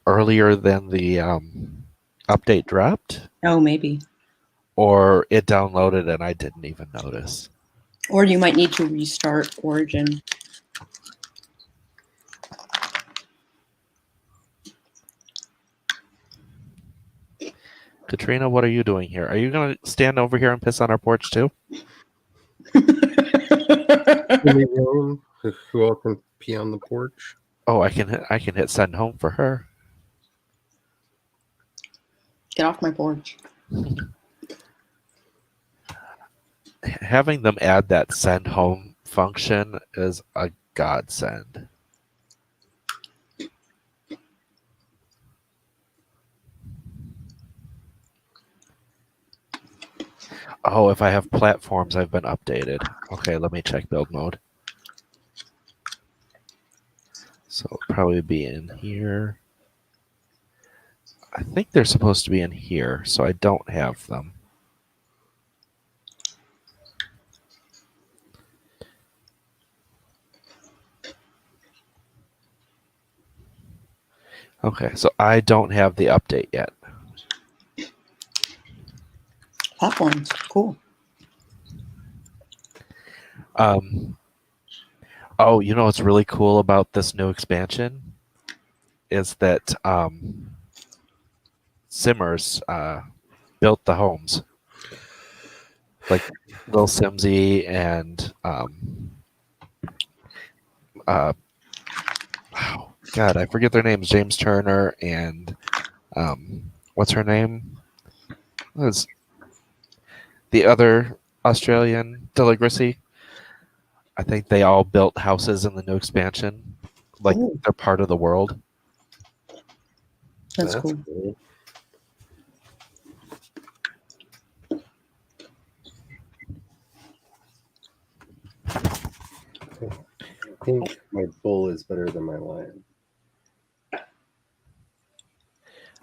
earlier than the update dropped, Oh, maybe. or it downloaded and I didn't even notice. Or you might need to restart Origin. Katrina, what are you doing here? Are you going to stand over here and piss on our porch too? Who all can pee on the porch? Oh, I can hit send home for her. Get off my porch. Having them add that send home function is a godsend. Oh, if I have platforms, I've been updated. Okay, let me check build mode. So it'll probably be in here. I think they're supposed to be in here, so I don't have them. Okay, so I don't have the update yet. Platforms. Cool. Oh, you know what's really cool about this new expansion is that Simmers built the homes, like Lil Simsy and oh God, I forget their names. James Turner and what's her name? Was the other Australian Deligracy? I think they all built houses in the new expansion, like Ooh. they're part of the world. That's cool. I think my bull is better than my lion.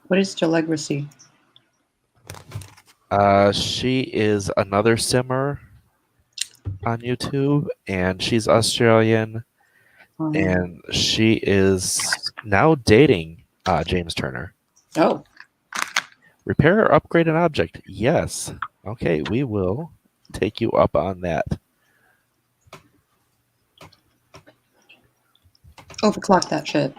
What is Delegacy? She is another simmer on YouTube, and she's Australian, and she is now dating James Turner. Oh. Repair or upgrade an object? Yes. Okay, we will take you up on that. Overclock that shit.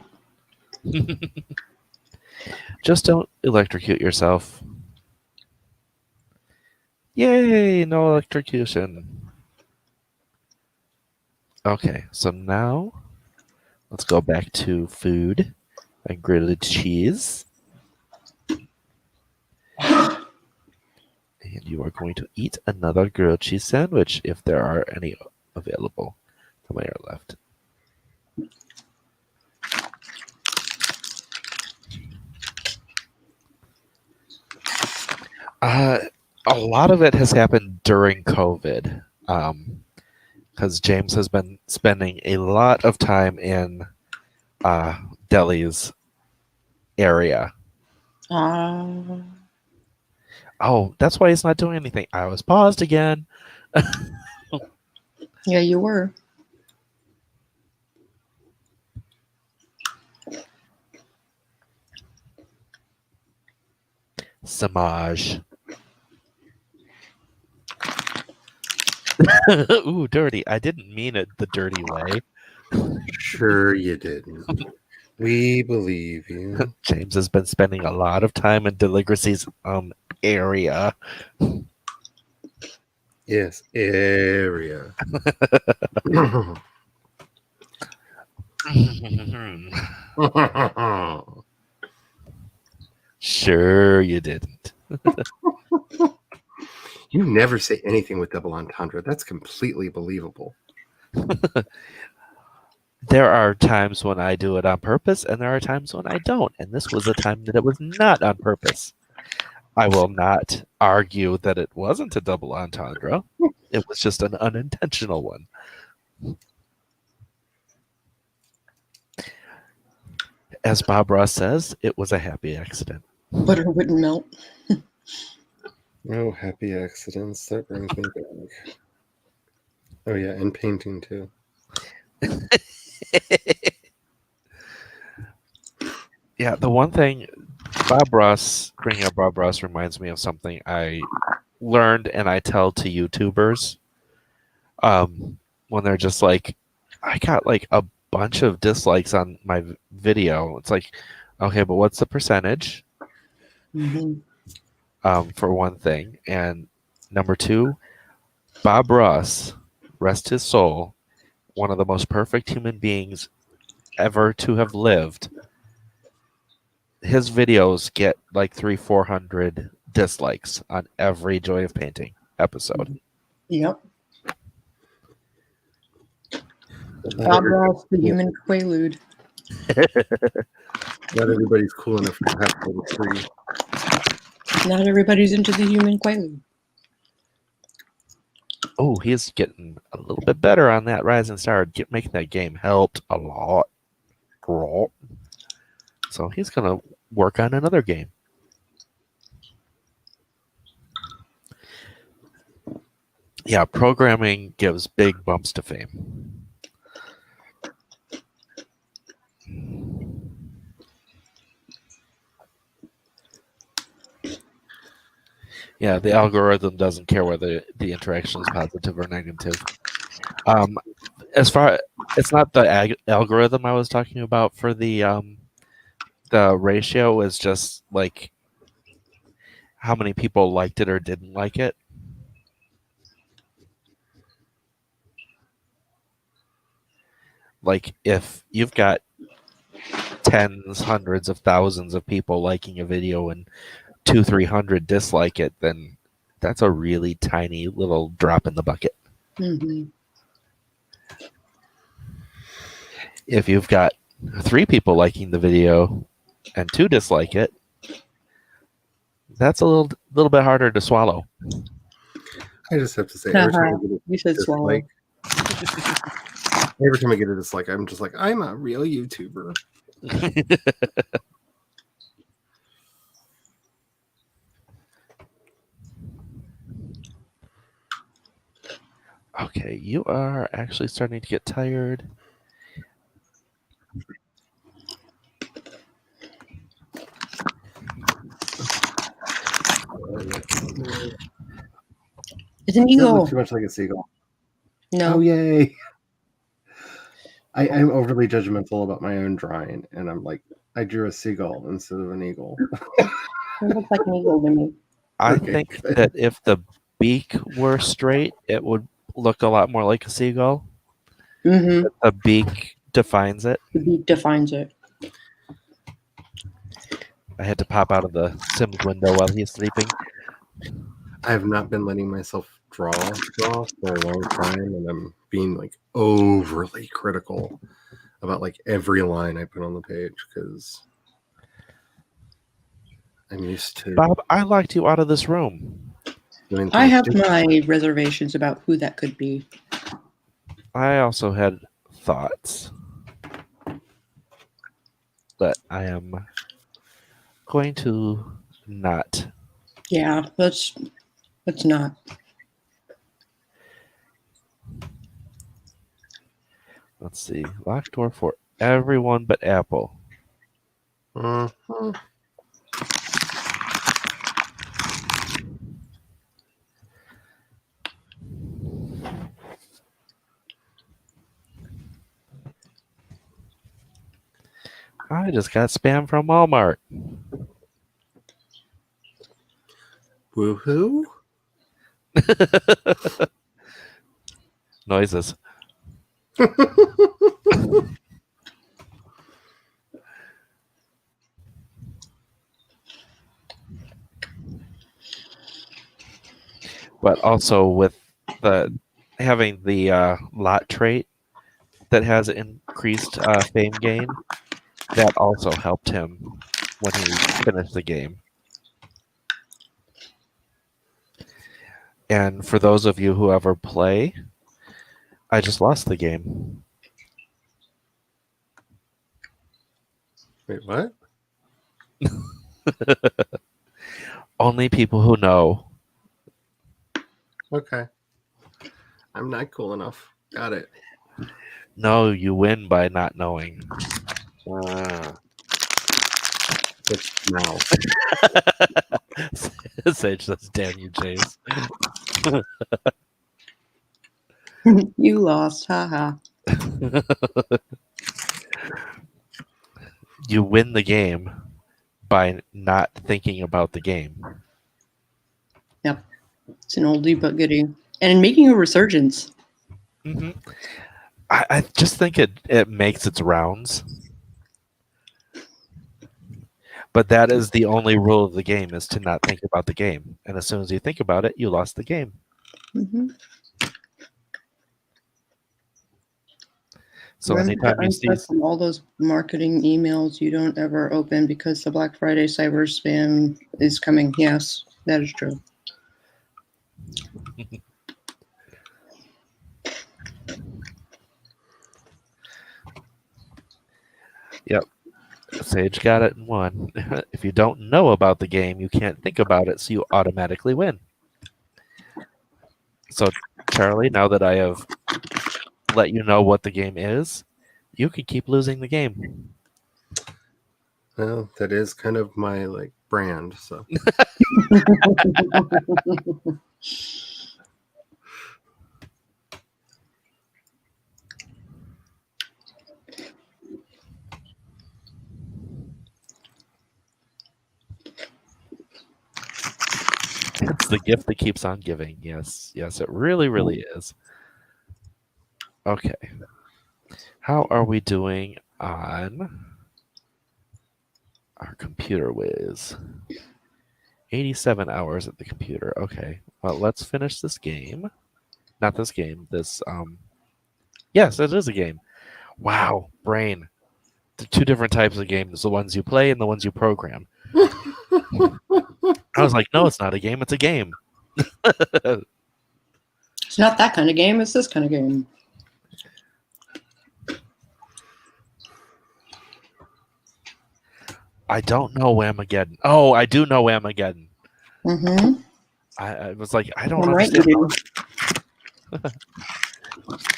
Just don't electrocute yourself. Yay, no electrocution. Okay, so now let's go back to food and grilled cheese. And you are going to eat another grilled cheese sandwich if there are any available to my left. A lot of it has happened during COVID, because James has been spending a lot of time in Delhi's area. Uh, Oh, that's why he's not doing anything. I was paused again. yeah, you were. Samaj. Ooh, dirty. I didn't mean it the dirty way. Sure you didn't. We believe you. James has been spending a lot of time in Deligracy's area. Yes, area. Sure you didn't. You never say anything with double entendre. That's completely believable. There are times when I do it on purpose, and there are times when I don't. And this was a time that it was not on purpose. I will not argue that it wasn't a double entendre. It was just an unintentional one. As Bob Ross says, it was a happy accident. Butter wouldn't melt. Oh, happy accidents. That brings me back. Oh, yeah, and painting, too. Yeah, the one thing, bringing up Bob Ross reminds me of something I learned and I tell to YouTubers. When they're just like, I got like a bunch of dislikes on my video. It's like, okay, but what's the percentage? For one thing. And number two, Bob Ross, rest his soul, one of the most perfect human beings ever to have lived. His videos get like 300-400 dislikes on every Joy of Painting episode. Yep. Bob Ross, the human quaalude. Not everybody's cool enough to have level 3. Not everybody's into the human quaalude. Oh, he's getting a little bit better on that Rising Star. Making that game helped a lot. So he's going to work on another game. Yeah, programming gives big bumps to fame. Yeah, the algorithm doesn't care whether the interaction is positive or negative. It's not the algorithm I was talking about for the ratio is just like how many people liked it or didn't like it. Like if you've got tens, hundreds of thousands of people liking a video and 200-300 dislike it, then that's a really tiny little drop in the bucket. Mm-hmm. If you've got 3 people liking the video and 2 dislike it, that's a little bit harder to swallow. I just have to say, every time I get You said swallow. every time I get a dislike, I'm just like, I'm a real YouTuber. Okay, you are actually starting to get tired. It's an Doesn't eagle. look too much like a seagull. No. Oh, yay. I'm overly judgmental about my own drawing, and I'm like, I drew a seagull instead of an eagle. It looks like an eagle to me. I Okay, think good. that if the beak were straight, it would look a lot more like a seagull. Mm-hmm. The beak defines it. The beak defines it. I had to pop out of the Sims window while he's sleeping. I have not been letting myself draw for a long time, and I'm being like overly critical about like every line I put on the page because I'm used to Bob, I locked you out of this room. doing I things have different. my reservations about who that could be. I also had thoughts, but I am going to not. Yeah, let's not. Let's see. Locked door for everyone but Apple. Mhm. I just got spam from Walmart. Woohoo! Noises. But also with the having the lot trait that has increased fame gain, that also helped him when he finished the game. And for those of you who ever play, I just lost the game. Wait, what? Only people who know. Okay. I'm not cool enough. Got it. No, you win by not knowing. It's now. Sage says, damn you, Chase. You lost, haha. You win the game by not thinking about the game. Yep, it's an oldie but goodie, and making a resurgence. Mm-hmm. I just think it makes its rounds. But that is the only rule of the game, is to not think about the game. And as soon as you think about it, you lost the game. Mm-hmm. So Remember anytime to you see, unset from all those marketing emails you don't ever open because the Black Friday cyber spam is coming. Yes, that is true. yep, Sage got it in one. If you don't know about the game, you can't think about it, so you automatically win. So, Charlie, now that I have let you know what the game is, you can keep losing the game. Well, that is kind of my like brand. So It's the gift that keeps on giving. Yes, yes, it really, really is. Okay. How are we doing on our computer whiz? 87 hours at the computer. Okay. Well, let's finish this game. Not this game. Yes, it is a game. Wow, brain. The two different types of games, the ones you play and the ones you program. I was like, no, it's not a game, it's a game. It's not that kind of game. It's this kind of game. I don't know Whamageddon. Oh, I do know Whamageddon. Mm-hmm. I was like, I don't I'm right, you understand. do.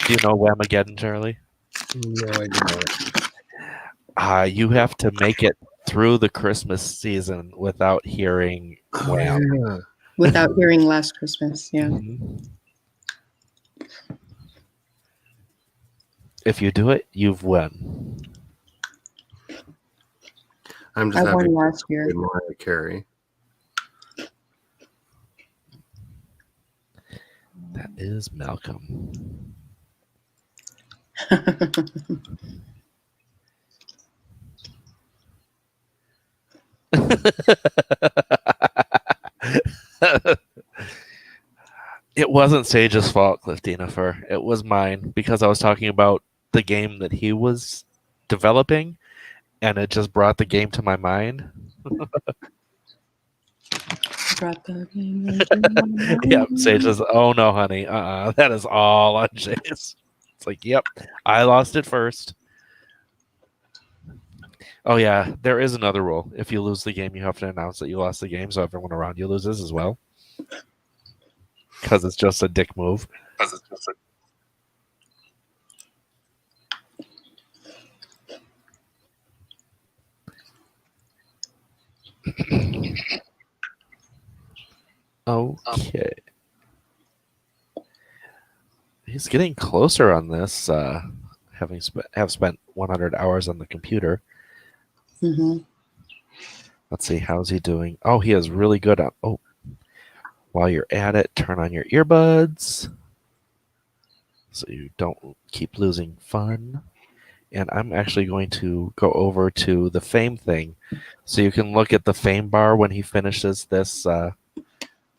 Do you know Whamageddon, Charlie? no, I don't. You have to make it through the Christmas season without hearing Wham. Yeah. Without hearing Last Christmas, yeah. Mhm. If you do it, you've won. I'm just I happy won last year. with Mariah Carey. That is Malcolm. It wasn't Sage's fault, Cliftinifer. It was mine because I was talking about the game that he was developing, and it just brought the game to my mind. Yeah, Sage says, "Oh no, honey, that is all on Chase." It's like, yep, I lost it first. Oh yeah, there is another rule. If you lose the game, you have to announce that you lost the game, so everyone around you loses as well. Because it's just a dick move. Okay. He's getting closer on this, have spent 100 hours on the computer. Mm-hmm. Let's see, how's he doing? Oh, he is really good at... Oh, while you're at it, turn on your earbuds so you don't keep losing fun. And I'm actually going to go over to the fame thing so you can look at the fame bar when he finishes this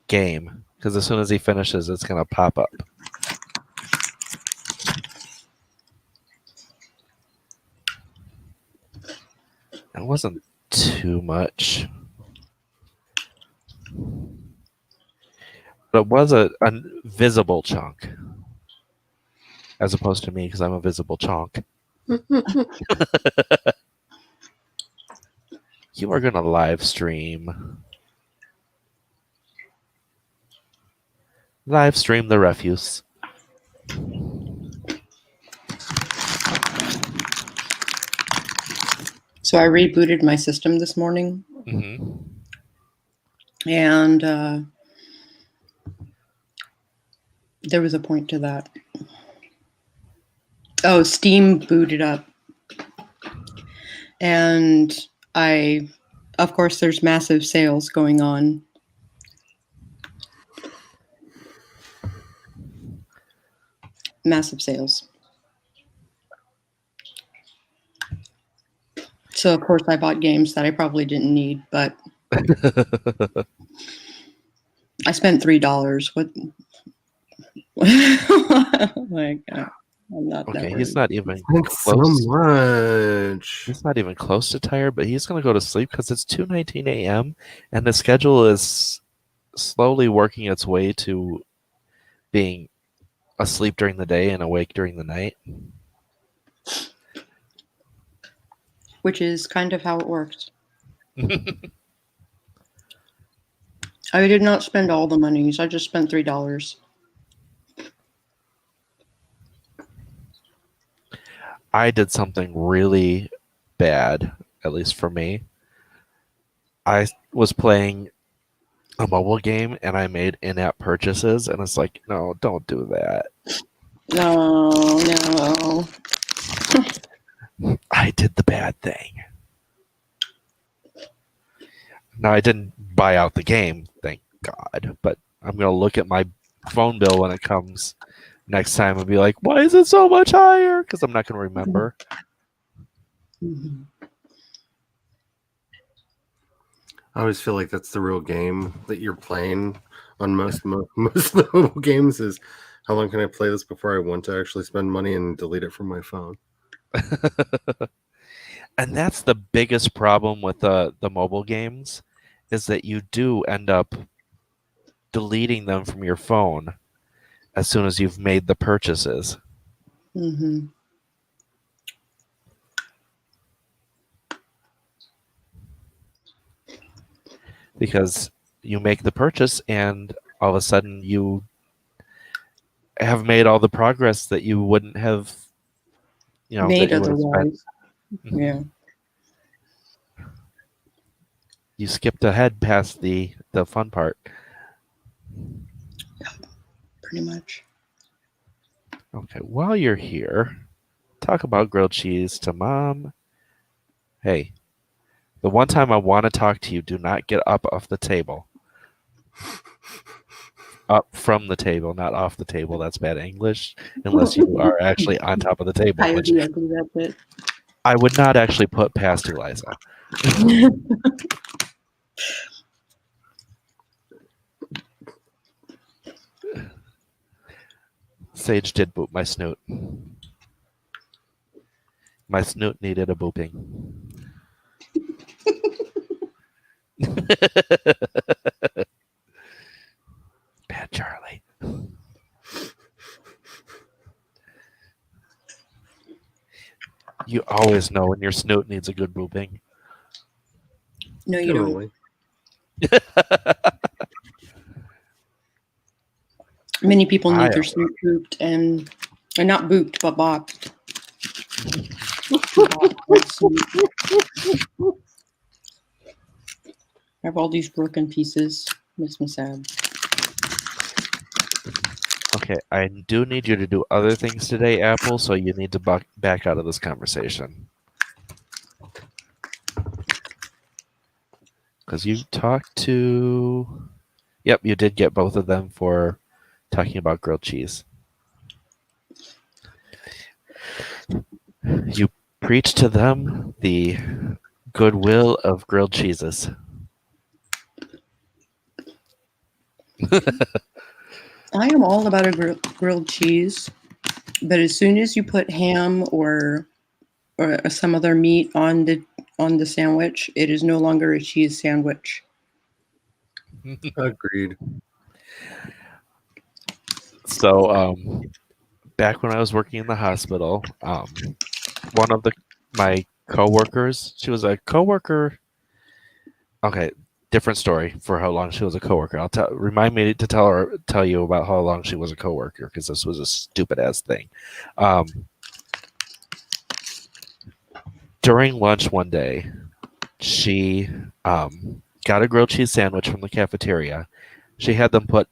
game. Because as soon as he finishes, it's going to pop up. It wasn't too much. But it was a visible chunk. As opposed to me, because I'm a visible chunk. You are going to live stream. Live stream the refuse. So I rebooted my system this morning, Mm-hmm. and there was a point to that. Oh, Steam booted up. And of course, there's massive sales going on. Massive sales. So, of course, I bought games that I probably didn't need, but I spent $3. What? Like, I'm not that Okay, worried. he's not even Thanks so close. much. He's not even close to tired, but he's going to go to sleep because it's 2:19 a.m. and the schedule is slowly working its way to being asleep during the day and awake during the night. Which is kind of how it works. I did not spend all the monies. I just spent $3. I did something really bad, at least for me. I was playing a mobile game and I made in-app purchases, and it's like, no, don't do that. No. I did the bad thing. Now, I didn't buy out the game, thank God, but I'm going to look at my phone bill when it comes next time and be like, why is it so much higher? Because I'm not going to remember. Mm-hmm. I always feel like that's the real game that you're playing on most of the mobile games is how long can I play this before I want to actually spend money and delete it from my phone? And that's the biggest problem with the mobile games is that you do end up deleting them from your phone as soon as you've made the purchases. Mm-hmm. Because you make the purchase and all of a sudden you have made all the progress that you wouldn't have, Made that you would have spent. otherwise. Yeah. You skipped ahead past the fun part. Pretty much. Okay, while you're here, talk about grilled cheese to Mom. Hey, the one time I want to talk to you, do not get up off the table. Up from the table, not off the table. That's bad English. Unless you are actually on top of the table, which Coyote, I do that bit. I would not actually put past Eliza. Sage did boop my snoot. My snoot needed a booping. Bad Charlie. You always know when your snoot needs a good booping. No, you don't. Generally. Many people need I their snoot booped and not booped, but bopped. I have all these broken pieces. Makes me sad. Okay, I do need you to do other things today, Apple, so you need to back out of this conversation. Because you talked to... Yep, you did get both of them for talking about grilled cheese. You preach to them the goodwill of grilled cheeses. I am all about a grilled cheese, but as soon as you put ham or some other meat on the sandwich, it is no longer a cheese sandwich. Agreed. So, back when I was working in the hospital, one of my coworkers, she was a coworker. Okay, different story for how long she was a coworker. Remind me to tell you about how long she was a coworker, because this was a stupid ass thing. During lunch one day, she got a grilled cheese sandwich from the cafeteria. She had them put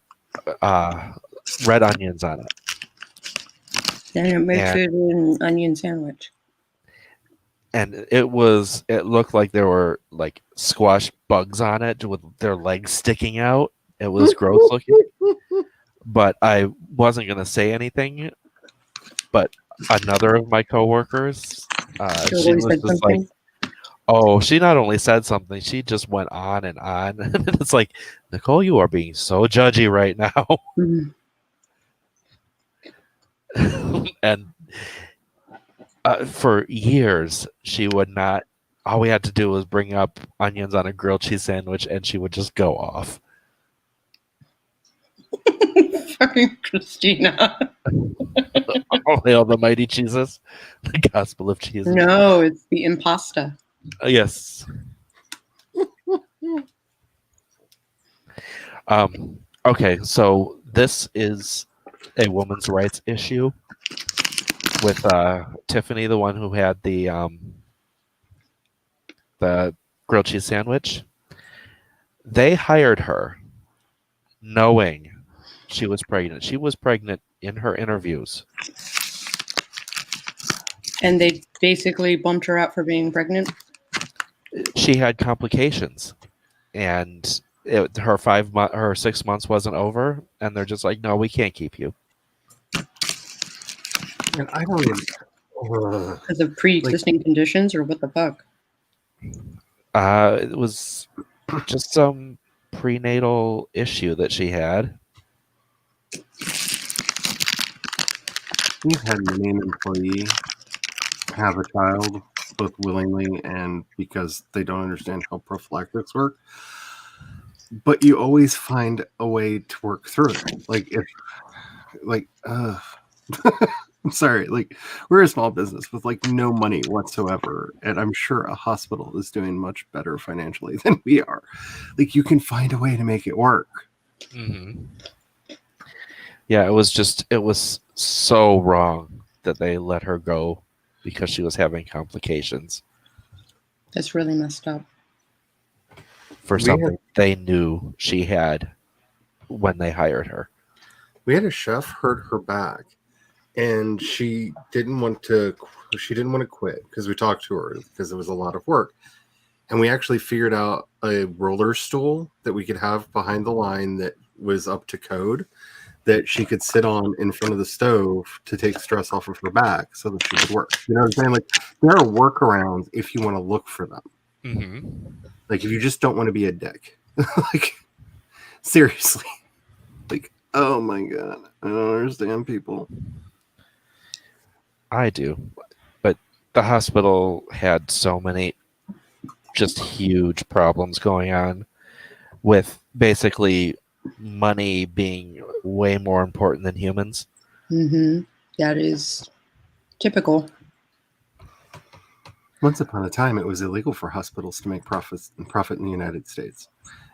red onions on it. Then it makes it an onion sandwich. And it looked like there were like squash bugs on it with their legs sticking out. It was gross looking. But I wasn't going to say anything. But another of my coworkers, she was just like, oh, she not only said something, she just went on and on. And it's like, Nicole, you are being so judgy right now. And for years, she would not. All we had to do was bring up onions on a grilled cheese sandwich, and she would just go off. Fucking Christina. Oh, hail the mighty cheeses, the gospel of cheese. No, it's the impasta. Yes. Okay, so this is a women's rights issue with Tiffany, the one who had the grilled cheese sandwich. They hired her knowing she was pregnant. She was pregnant in her interviews. And they basically bumped her out for being pregnant? She had complications. And her 6 months wasn't over. And they're just like, no, we can't keep you. And I don't even... Because of pre-existing conditions, or what the fuck? It was just some prenatal issue that she had. We've had many an employee have a child, both willingly and because they don't understand how prophylactics work. But you always find a way to work through it. I'm sorry, we're a small business with no money whatsoever, and I'm sure a hospital is doing much better financially than we are. You can find a way to make it work. Mm-hmm. Yeah, it was so wrong that they let her go because she was having complications. That's really messed up. For something they knew she had when they hired her. We had a chef hurt her back, and she didn't want to quit because we talked to her because it was a lot of work. And we actually figured out a roller stool that we could have behind the line that was up to code that she could sit on in front of the stove to take stress off of her back so that she could work. You know what I'm saying? Like, there are workarounds if you want to look for them. Mm-hmm. Like, if you just don't want to be a dick. Like, seriously. Like, oh my God. I don't understand people. I do. But the hospital had so many just huge problems going on with basically money being way more important than humans. Mm-hmm. That is typical. Once upon a time, it was illegal for hospitals to make profit in the United States.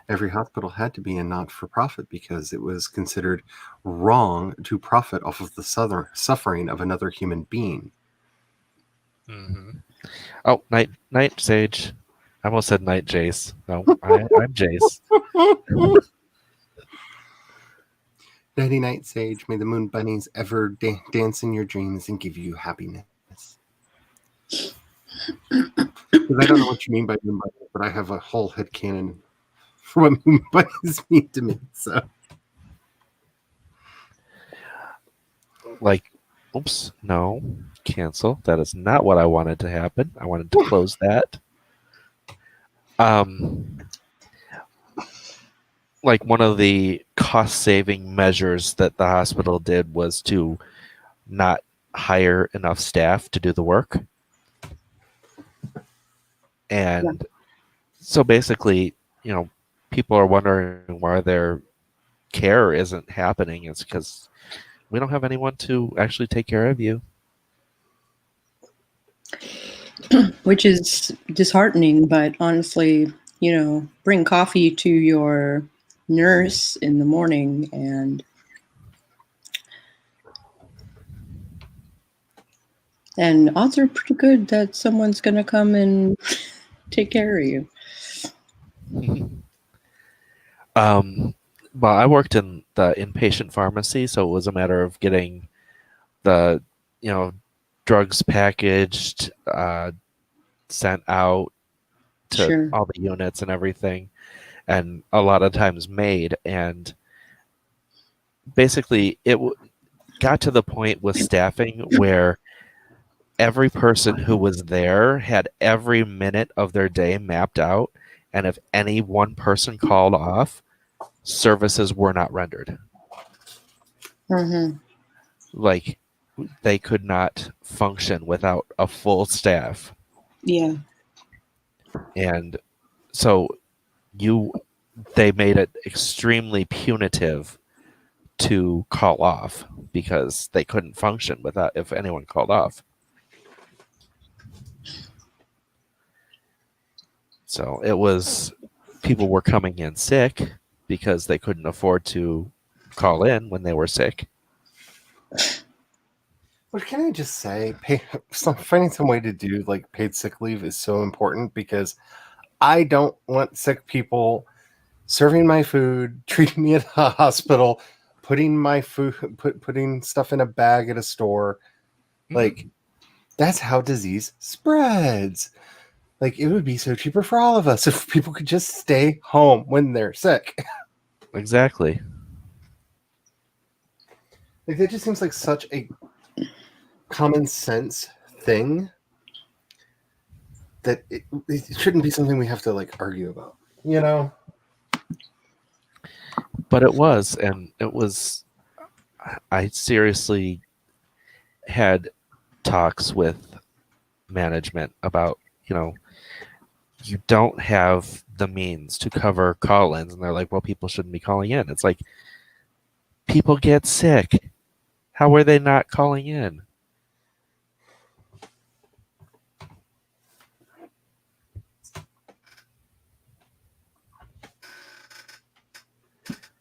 Every hospital had to be a not-for-profit because it was considered wrong to profit off of the suffering of another human being. Mm-hmm. Oh, night Sage. I almost said night Jace. No, I'm Jace. Nighty night, Sage. May the moon bunnies ever dance in your dreams and give you happiness. Because I don't know what you mean by moon bunnies, but I have a whole headcanon for what moon bunnies mean to me. So, Like, oops, no, cancel. That is not what I wanted to happen. I wanted to close that. Like one of the cost-saving measures that the hospital did was to not hire enough staff to do the work. And so basically, people are wondering why their care isn't happening. It's because we don't have anyone to actually take care of you. Which is disheartening, but honestly, bring coffee to your nurse in the morning and odds are pretty good that someone's going to come and take care of you. Well, I worked in the inpatient pharmacy, so it was a matter of getting the, drugs packaged, sent out to Sure. all the units and everything, and a lot of times made. And basically, it got to the point with staffing where every person who was there had every minute of their day mapped out, and if any one person called off, services were not rendered. Mm-hmm. Like, they could not function without a full staff. Yeah. And so they made it extremely punitive to call off because they couldn't function without if anyone called off. So it was people were coming in sick because they couldn't afford to call in when they were sick. what can I just say? Finding some way to do like paid sick leave is so important because I don't want sick people serving my food, treating me at the hospital, putting my food, putting stuff in a bag at a store. Like, that's how disease spreads. Like, it would be so cheaper for all of us if people could just stay home when they're sick. Exactly. Like, that just seems like such a common sense thing that it shouldn't be something we have to like argue about, But it was, and it was. I seriously had talks with management about, you don't have the means to cover call-ins, and they're like, well, people shouldn't be calling in. It's like, people get sick. How are they not calling in?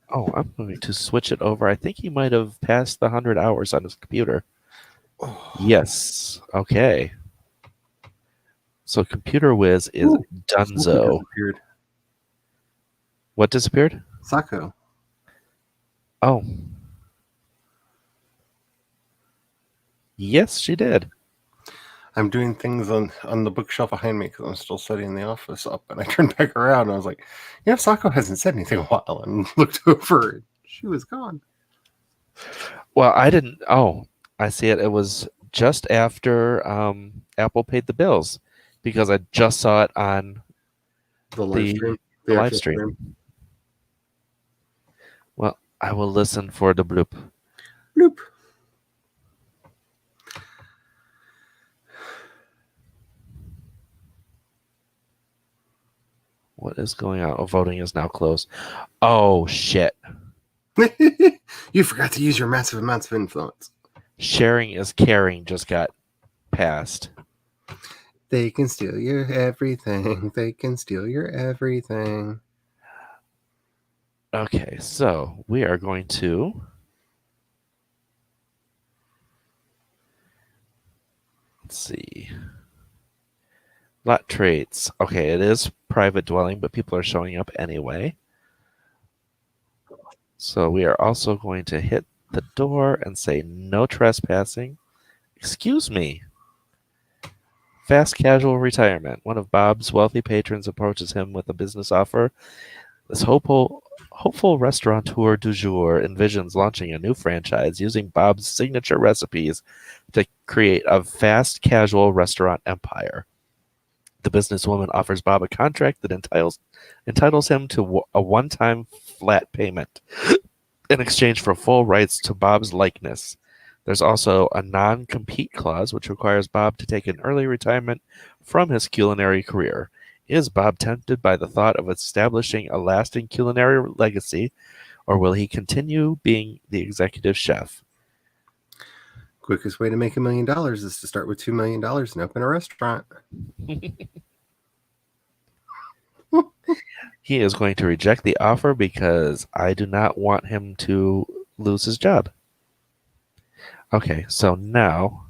Oh, I'm going to switch it over. I think he might have passed the 100 hours on his computer. Yes. Okay. So Computer Whiz is Dunzo. Disappeared. What disappeared? Sako. Oh. Yes, she did. I'm doing things on the bookshelf behind me because I'm still setting the office up. And I turned back around and I was like, Sako hasn't said anything in a while. And looked over and she was gone. Well, I didn't. Oh, I see it. It was just after Apple paid the bills because I just saw it on The live stream. the live actual stream. Well, I will listen for the bloop. Bloop. What is going on? Oh, voting is now closed. Oh, shit. You forgot to use your massive amounts of influence. Sharing is caring just got passed. They can steal your everything. They can steal your everything. Okay, so we are going to... Let's see. Lot traits. Okay, it is private dwelling, but people are showing up anyway. So we are also going to hit the door and say no trespassing. Excuse me. Fast casual retirement. One of Bob's wealthy patrons approaches him with a business offer. This hopeful restaurateur du jour envisions launching a new franchise using Bob's signature recipes to create a fast casual restaurant empire. The businesswoman offers Bob a contract that entitles him to a one-time flat payment in exchange for full rights to Bob's likeness. There's also a non-compete clause which requires Bob to take an early retirement from his culinary career. Is Bob tempted by the thought of establishing a lasting culinary legacy, or will he continue being the executive chef? Quickest way to make $1 million is to start with $2 million and open a restaurant. He is going to reject the offer because I do not want him to lose his job. Okay, so now,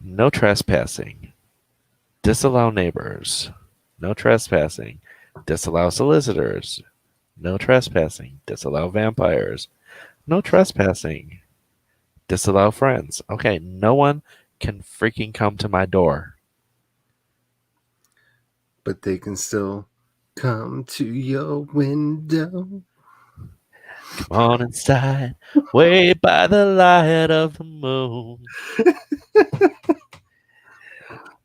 no trespassing. Disallow neighbors. No trespassing. Disallow solicitors. No trespassing. Disallow vampires. No trespassing. Disallow friends. Okay, no one can freaking come to my door. But they can still come to your window. Come on inside, way by the light of the moon.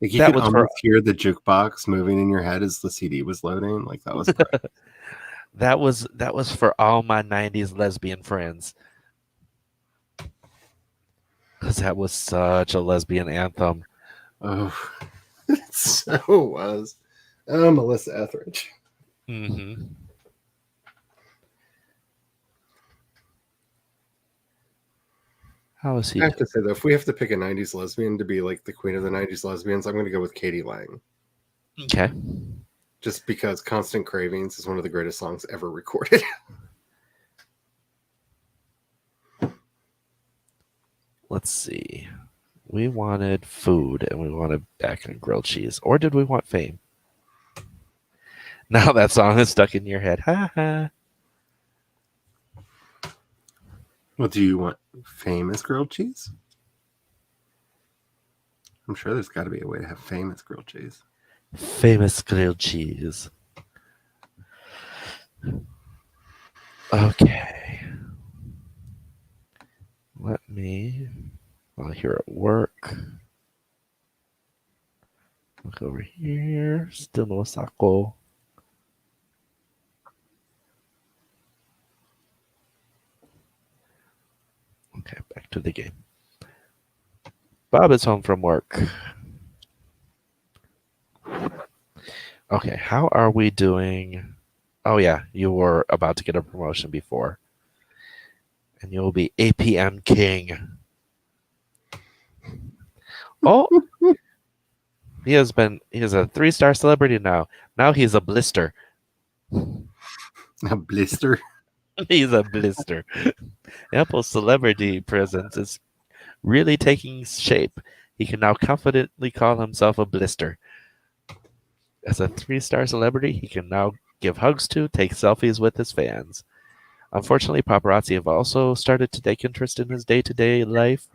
Like you That could was almost hear the jukebox moving in your head as the CD was loading. Like that was great. That was for all my 90s lesbian friends. Because that was such a lesbian anthem. Oh, it so was. Oh, Melissa Etheridge. Mm-hmm. How is he? I have to say though, if we have to pick a '90s lesbian to be like the queen of the '90s lesbians, I'm going to go with Katie Lang. Okay. Just because "Constant Cravings" is one of the greatest songs ever recorded. Let's see. We wanted food and we wanted bacon and grilled cheese. Or did we want fame? Now that song is stuck in your head. Ha ha. Well, do you want famous grilled cheese? I'm sure there's got to be a way to have famous grilled cheese. Famous grilled cheese. Okay. Let me, while here at work, look over here. Still no Sako. Okay, back to the game. Bob is home from work. Okay, how are we doing? Oh yeah, you were about to get a promotion before. And you'll be APM King. Oh, he is a 3-star celebrity now. Now he's a blister. A blister? He's a blister. Apple's celebrity presence is really taking shape. He can now confidently call himself a blister. As a 3-star celebrity, he can now give hugs to, take selfies with his fans. Unfortunately, paparazzi have also started to take interest in his day-to-day life.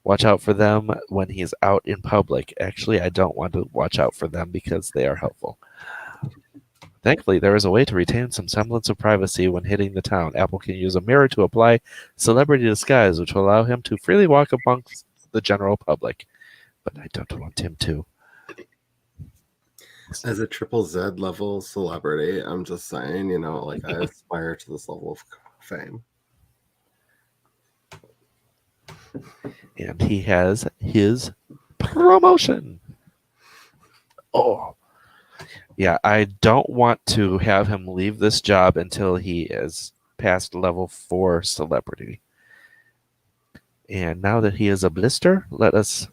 Watch out for them when he's out in public. Actually, I don't want to watch out for them because they are helpful. Thankfully, there is a way to retain some semblance of privacy when hitting the town. Apple can use a mirror to apply celebrity disguise, which will allow him to freely walk amongst the general public. But I don't want him to. As a triple Z level celebrity, I'm just saying, like I aspire to this level of fame. And he has his promotion. Oh. Yeah, I don't want to have him leave this job until he is past level 4 celebrity. And now that he is a blister, let us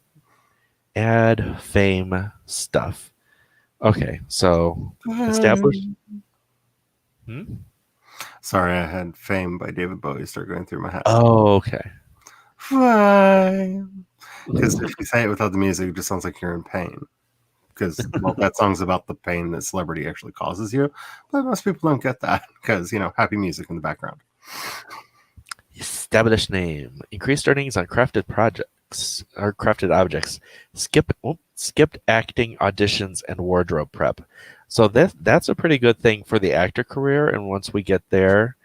add fame stuff. Okay, so established. Sorry, I had Fame by David Bowie start going through my head. Oh, okay. Fine. Because if you say it without the music, it just sounds like you're in pain. Because, well, that song's about the pain that celebrity actually causes you. But most people don't get that because, happy music in the background. Established name. Increased earnings on crafted projects or crafted objects. Skipped acting auditions and wardrobe prep. So that's a pretty good thing for the actor career. And once we get there,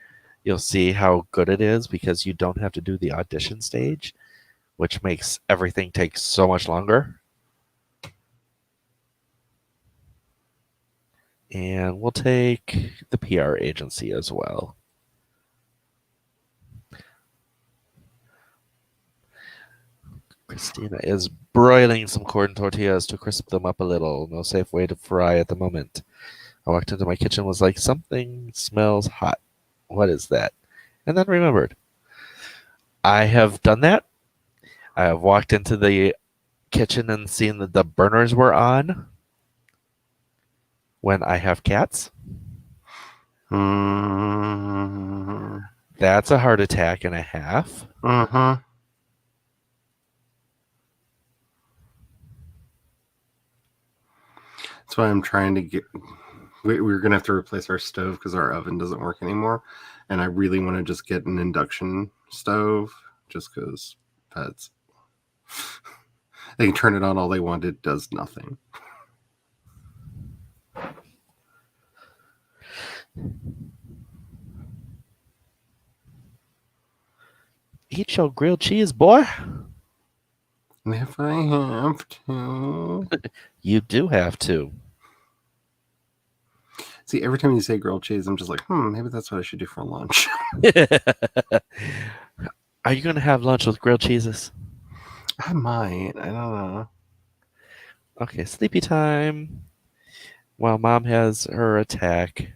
you'll see how good it is because you don't have to do the audition stage, which makes everything take so much longer. And we'll take the PR agency as well. Christina is broiling some corn tortillas to crisp them up a little. No safe way to fry at the moment. I walked into my kitchen, was like, something smells hot. What is that? And then remembered. I have done that. I have walked into the kitchen and seen that the burners were on when I have cats. Mm-hmm. That's a heart attack and a half. Mm-hmm. That's why I'm trying to get... We're going to have to replace our stove because our oven doesn't work anymore. And I really want to just get an induction stove just because pets. They can turn it on all they want. It does nothing. Eat your grilled cheese, boy. If I have to. You do have to. See, every time you say grilled cheese, I'm just like, maybe that's what I should do for lunch. Are you going to have lunch with grilled cheeses? I might. I don't know. Okay, sleepy time. While Mom has her attack.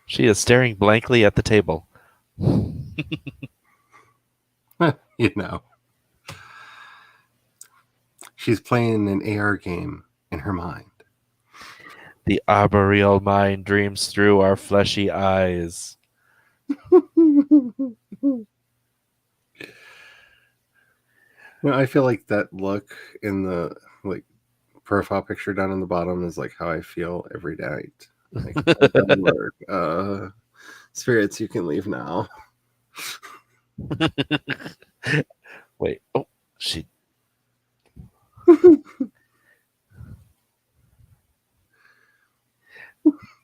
She is staring blankly at the table. She's playing an AR game in her mind. The arboreal mind dreams through our fleshy eyes. I feel like that look in the profile picture down in the bottom is like how I feel every night. Like, spirits, you can leave now. Wait. Oh, she.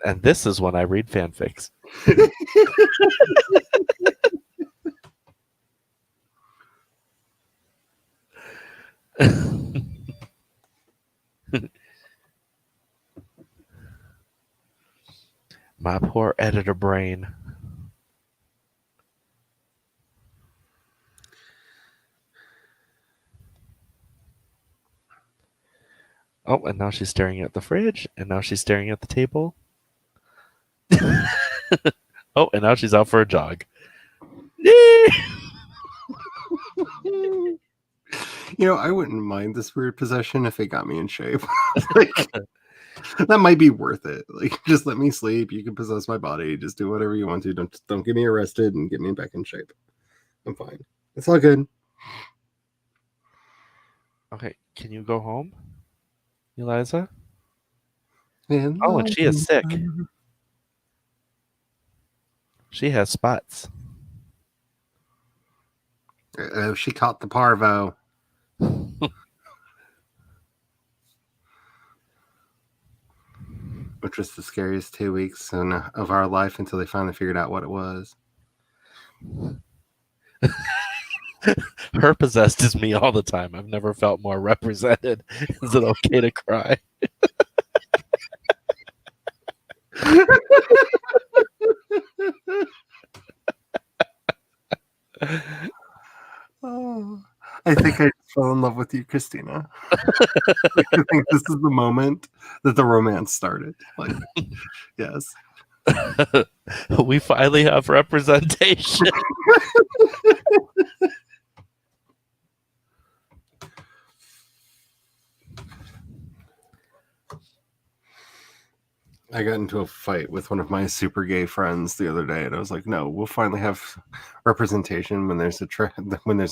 And this is when I read fanfics. My poor editor brain. Oh, and now she's staring at the fridge, and now she's staring at the table. Oh, and now she's out for a jog. I wouldn't mind this weird possession if it got me in shape. That might be worth it. Just let me sleep. You can possess my body. Just do whatever you want to. Don't get me arrested and get me back in shape. I'm fine. It's all good. Okay, can you go home, Eliza? And Oh, and she is sick. She has spots. She caught the parvo. Which was the scariest 2 weeks of our life until they finally figured out what it was. Her possessed is me all the time. I've never felt more represented. Is it okay to cry? Oh, I think I fell in love with you, Christina. I think this is the moment that the romance started. Like, yes. We finally have representation. I got into a fight with one of my super gay friends the other day, and I was like, "No, we'll finally have representation when there's a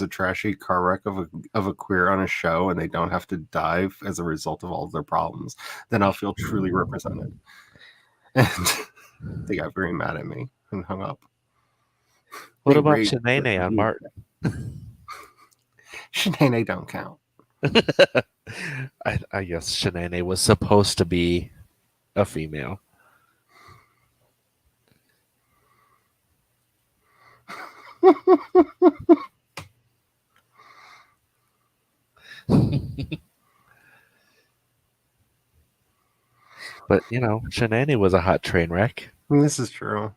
trashy car wreck of a queer on a show, and they don't have to die as a result of all of their problems. Then I'll feel truly represented." And they got very mad at me and hung up. What They about raged Shanae on Martin? Shanae don't count. I guess Shanae was supposed to be a female. But, Shanae was a hot train wreck. This is true.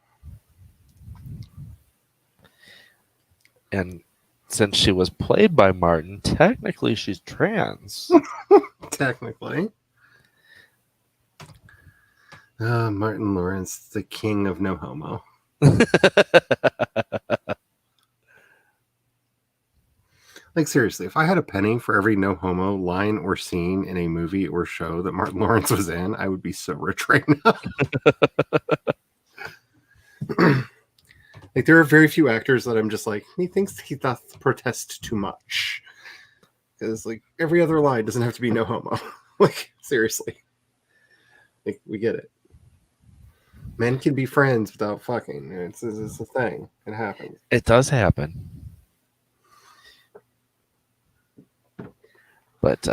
And since she was played by Martin, technically she's trans. Technically. Martin Lawrence, the king of no homo. Like, seriously, if I had a penny for every no homo line or scene in a movie or show that Martin Lawrence was in, I would be so rich right now. Like, there are very few actors that I'm just like, he thinks he doth protest too much. Because, like, every other line doesn't have to be no homo. Like, seriously. Like, we get it. Men can be friends without fucking. It's a thing. It happens. It does happen. But,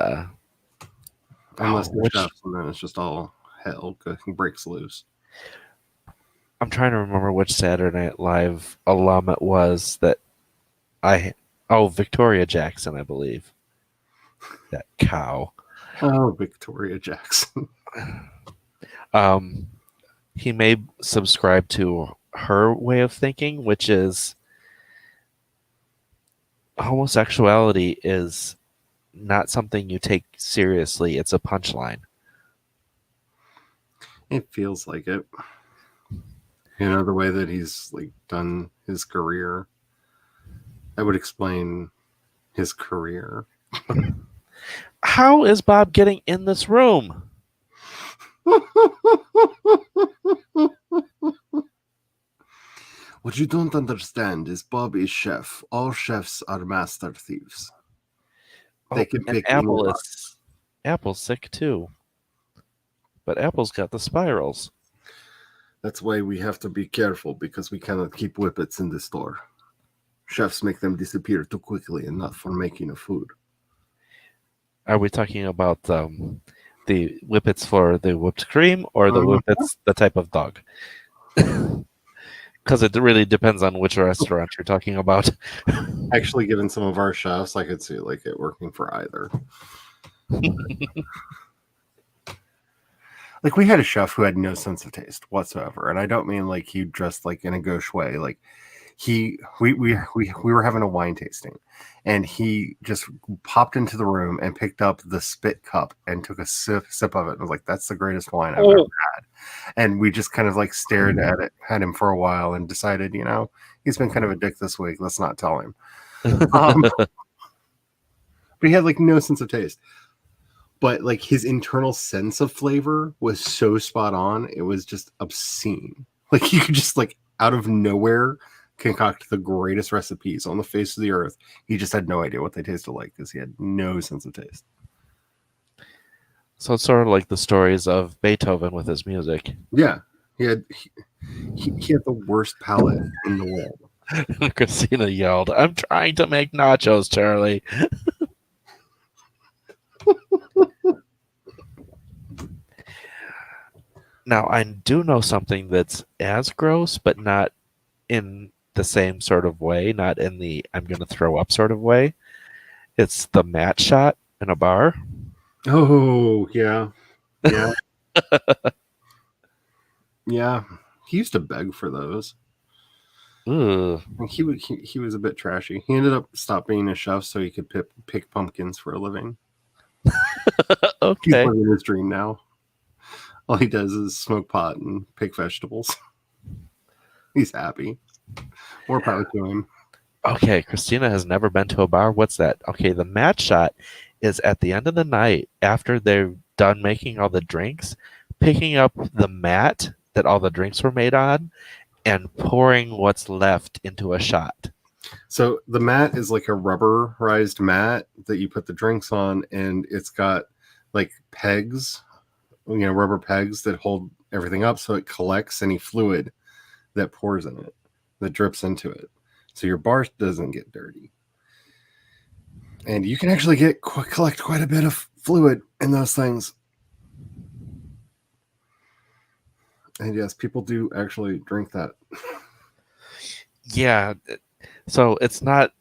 unless they're chefs, and then it's just all hell breaks loose. I'm trying to remember which Saturday Night Live alum it was that Victoria Jackson, I believe. That cow. Oh, Victoria Jackson. He may subscribe to her way of thinking, which is homosexuality is not something you take seriously. It's a punchline. It feels like it. The way that he's like done his career. That would explain his career. How is Bob getting in this room? What you don't understand is Bob is chef. All chefs are master thieves. They can pick Apple's sick too. But Apple's got the spirals. That's why we have to be careful, because we cannot keep whippets in the store. Chefs make them disappear too quickly, and not for making of food. Are we talking about the whippets for the whipped cream, or the whippets, the type of dog? Because it really depends on which restaurant you're talking about. Actually, given some of our chefs, I could see like it working for either. Like, we had a chef who had no sense of taste whatsoever, and I don't mean like he dressed like in a gauche way. Like, we were having a wine tasting, and he just popped into the room and picked up the spit cup and took a sip of it, and was like, "That's the greatest wine I've ever had." And we just kind of like stared at him for a while and decided, he's been kind of a dick this week. Let's not tell him. But he had like no sense of taste. But like his internal sense of flavor was so spot on, it was just obscene. Like, you could just like out of nowhere concoct the greatest recipes on the face of the earth. He just had no idea what they tasted like because he had no sense of taste. So it's sort of like the stories of Beethoven with his music. Yeah. He had he had the worst palate in the world. Christina yelled, "I'm trying to make nachos, Charlie." Now, I do know something that's as gross, but not in the same sort of way, not in the I'm going to throw up sort of way. It's the mat shot in a bar. Oh yeah, yeah, yeah. He used to beg for those. Ugh. He was a bit trashy. He ended up stop being a chef so he could pick pumpkins for a living. He's Okay. living his dream now. All he does is smoke pot and pick vegetables. He's happy. More power to him. Okay, Christina has never been to a bar. What's that? Okay, the mat shot is at the end of the night after they're done making all the drinks, picking up the mat that all the drinks were made on and pouring what's left into a shot. So the mat is like a rubberized mat that you put the drinks on, and it's got like pegs, rubber pegs that hold everything up so it collects any fluid that pours in it, that drips into it. So your bar doesn't get dirty. And you can actually collect quite a bit of fluid in those things. And yes, people do actually drink that. Yeah, so it's not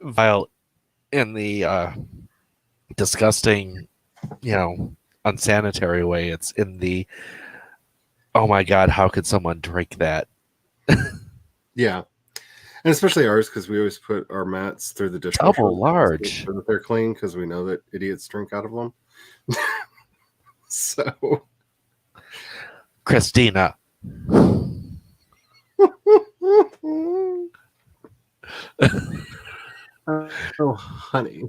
vile in the disgusting, unsanitary way. It's in the, oh my God, how could someone drink that? Yeah. And especially ours, because we always put our mats through the dishwasher. Double large. So that they're clean, because we know that idiots drink out of them. So. Christina. Oh, honey.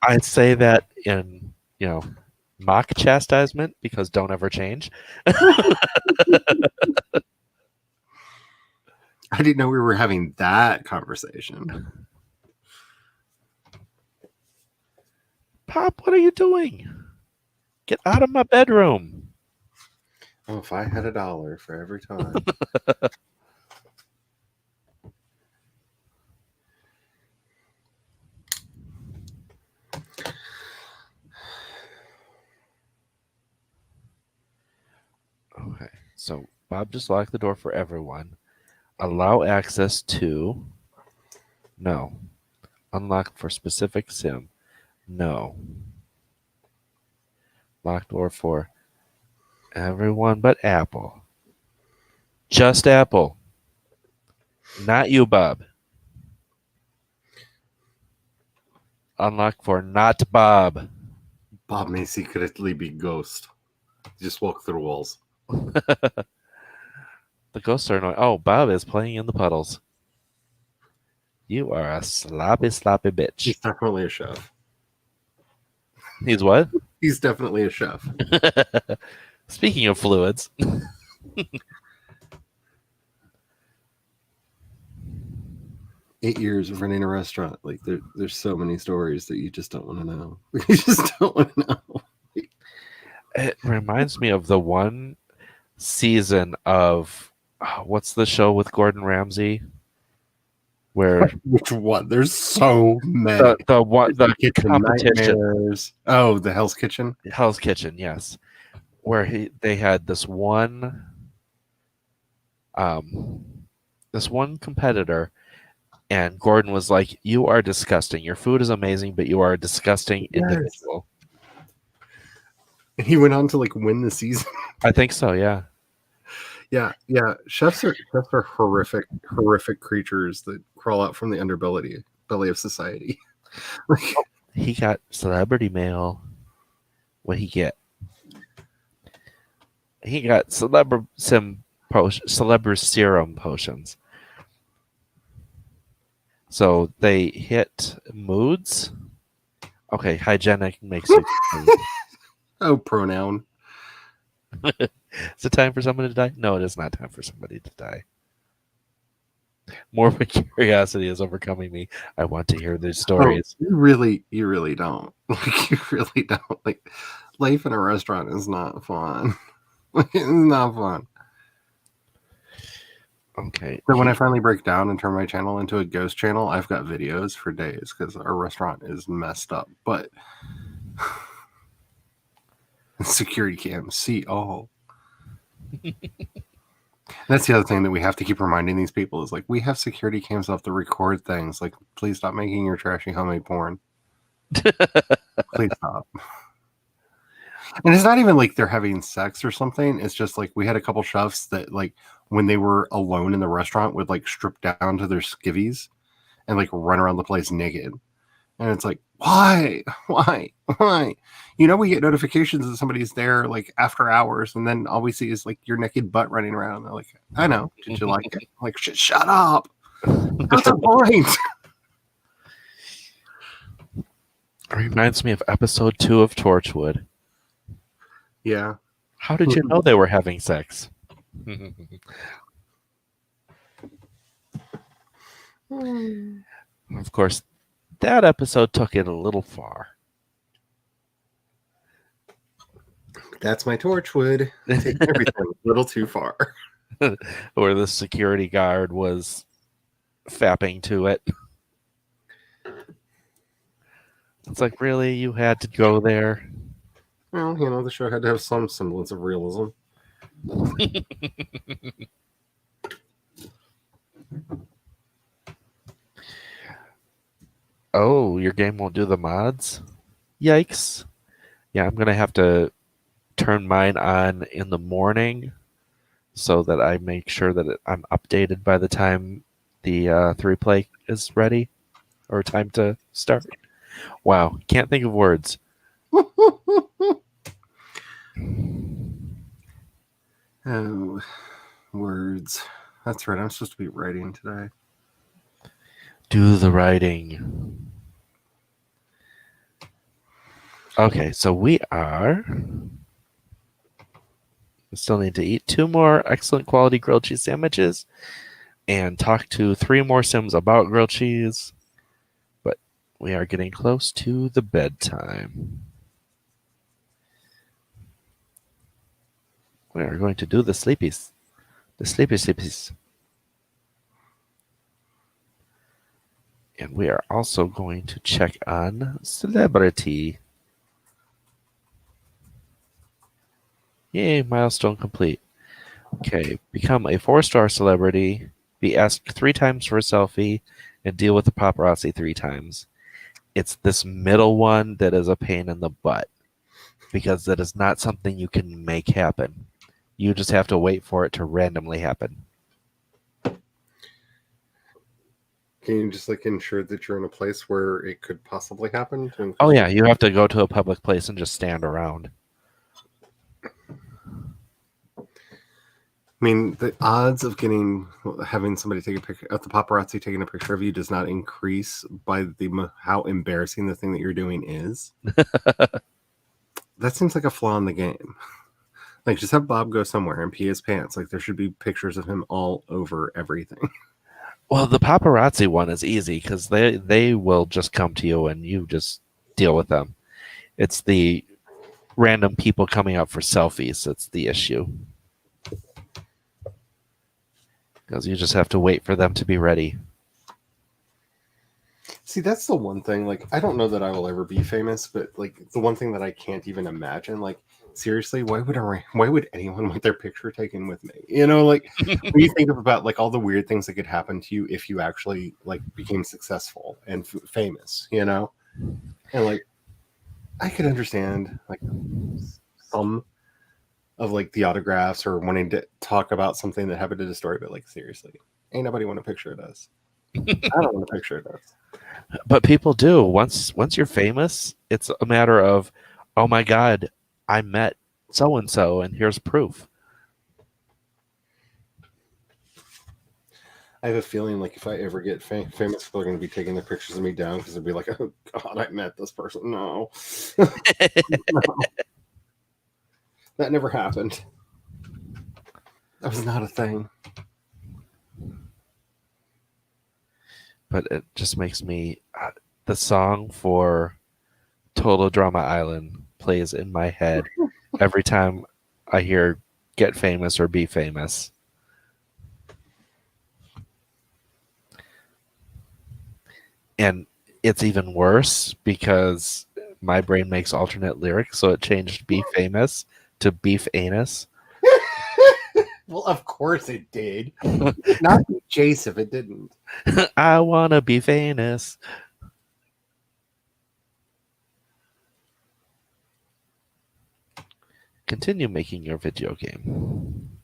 I'd say that in, mock chastisement, because don't ever change. I didn't know we were having that conversation. Pop, what are you doing? Get out of my bedroom. Oh, if I had $1 for every time. Okay, so Bob just locked the door for everyone. Allow access to. No. Unlock for specific sim. No. Lock door for everyone but Apple. Just Apple. Not you, Bob. Unlock for not Bob. Bob may secretly be ghost. Just walk through walls. The ghosts are annoying. Oh, Bob is playing in the puddles. You are a sloppy, sloppy bitch. He's definitely a chef. He's what? He's definitely a chef. Speaking of fluids. 8 years of running a restaurant. Like there's so many stories that you just don't want to know. You just don't want to know. It reminds me of the one season of what's the show with Gordon Ramsay? Where Which one? There's so many. the Kitchen competition. Nightmares. Oh, the Hell's Kitchen. Hell's Kitchen, yes. Where they had this one competitor, and Gordon was like, "You are disgusting. Your food is amazing, but you are a disgusting individual." And he went on to win the season. I think so, yeah. Yeah. Chefs are horrific creatures that crawl out from the underbelly of society. He got celebrity mail. What'd he get? He got celebr serum potions. So they hit moods. Okay, hygienic makes you. Oh, pronoun. Is it time for somebody to die? No, it is not time for somebody to die. Morbid curiosity is overcoming me. I want to hear these stories. Oh, you really don't. You really don't. Life in a restaurant is not fun. It's not fun. Okay. So when I finally break down and turn my channel into a ghost channel, I've got videos for days because our restaurant is messed up. But security cams, see all. That's the other thing that we have to keep reminding these people is like, we have security cams up to record things. Like, please stop making your trashy homemade porn. Please stop. And it's not even like they're having sex or something. It's just like we had a couple chefs that, like, when they were alone in the restaurant, would like strip down to their skivvies and like run around the place naked. And it's like, why? You know, we get notifications that somebody's there like after hours, and then all we see is like your naked butt running around. They're like, I know. Did you like it? I'm like, shut up. What's the point? It reminds me of episode 2 of Torchwood. Yeah. How did you know they were having sex? Of course, that episode took it a little far. That's my Torchwood. Taking everything a little too far. Where the security guard was fapping to it. It's like, really? You had to go there? Well, you know, the show had to have some semblance of realism. Oh, your game won't do the mods? Yikes. Yeah, I'm going to have to turn mine on in the morning so that I make sure that I'm updated by the time the 3-play is ready or time to start. Wow, can't think of words. Oh, words. That's right. I'm supposed to be writing today. Do the writing. Okay, so we still need to eat 2 more excellent quality grilled cheese sandwiches and talk to 3 more Sims about grilled cheese. But we are getting close to the bedtime. We are going to do the sleepies. The sleepies. And we are also going to check on celebrity. Yay, milestone complete. Okay, become a 4-star celebrity, be asked 3 times for a selfie, and deal with the paparazzi 3 times. It's this middle one that is a pain in the butt, because that is not something you can make happen. You just have to wait for it to randomly happen. Can you just like ensure that you're in a place where it could possibly happen? Oh yeah, you have to go to a public place and just stand around. I mean, the odds of having somebody take a picture of the paparazzi taking a picture of you does not increase by how embarrassing the thing that you're doing is. That seems like a flaw in the game. Like, just have Bob go somewhere and pee his pants. Like, there should be pictures of him all over everything. Well, the paparazzi one is easy because they will just come to you and you just deal with them. It's the random people coming out for selfies that's the issue. Because you just have to wait for them to be ready. See, that's the one thing. Like, I don't know that I will ever be famous, but like the one thing that I can't even imagine, like, seriously, why would anyone want their picture taken with me? You know, like when you think about like all the weird things that could happen to you if you actually like became successful and famous, you know, and like I could understand like some of like the autographs or wanting to talk about something that happened in the story, but like seriously, ain't nobody want a picture of us. I don't want a picture of us. But people do. Once you're famous, it's a matter of, oh my God, I met so and so, and here's proof. I have a feeling like if I ever get famous, people are going to be taking their pictures of me down because they'll be like, "Oh God, I met this person." No. No. That never happened. That was not a thing. But it just makes me... the song for Total Drama Island plays in my head every time I hear Get Famous or Be Famous. And it's even worse because my brain makes alternate lyrics, so it changed "be famous" to "beef anus." Well, of course it did. Not Jace if it didn't. I wanna be famous. Continue making your video game.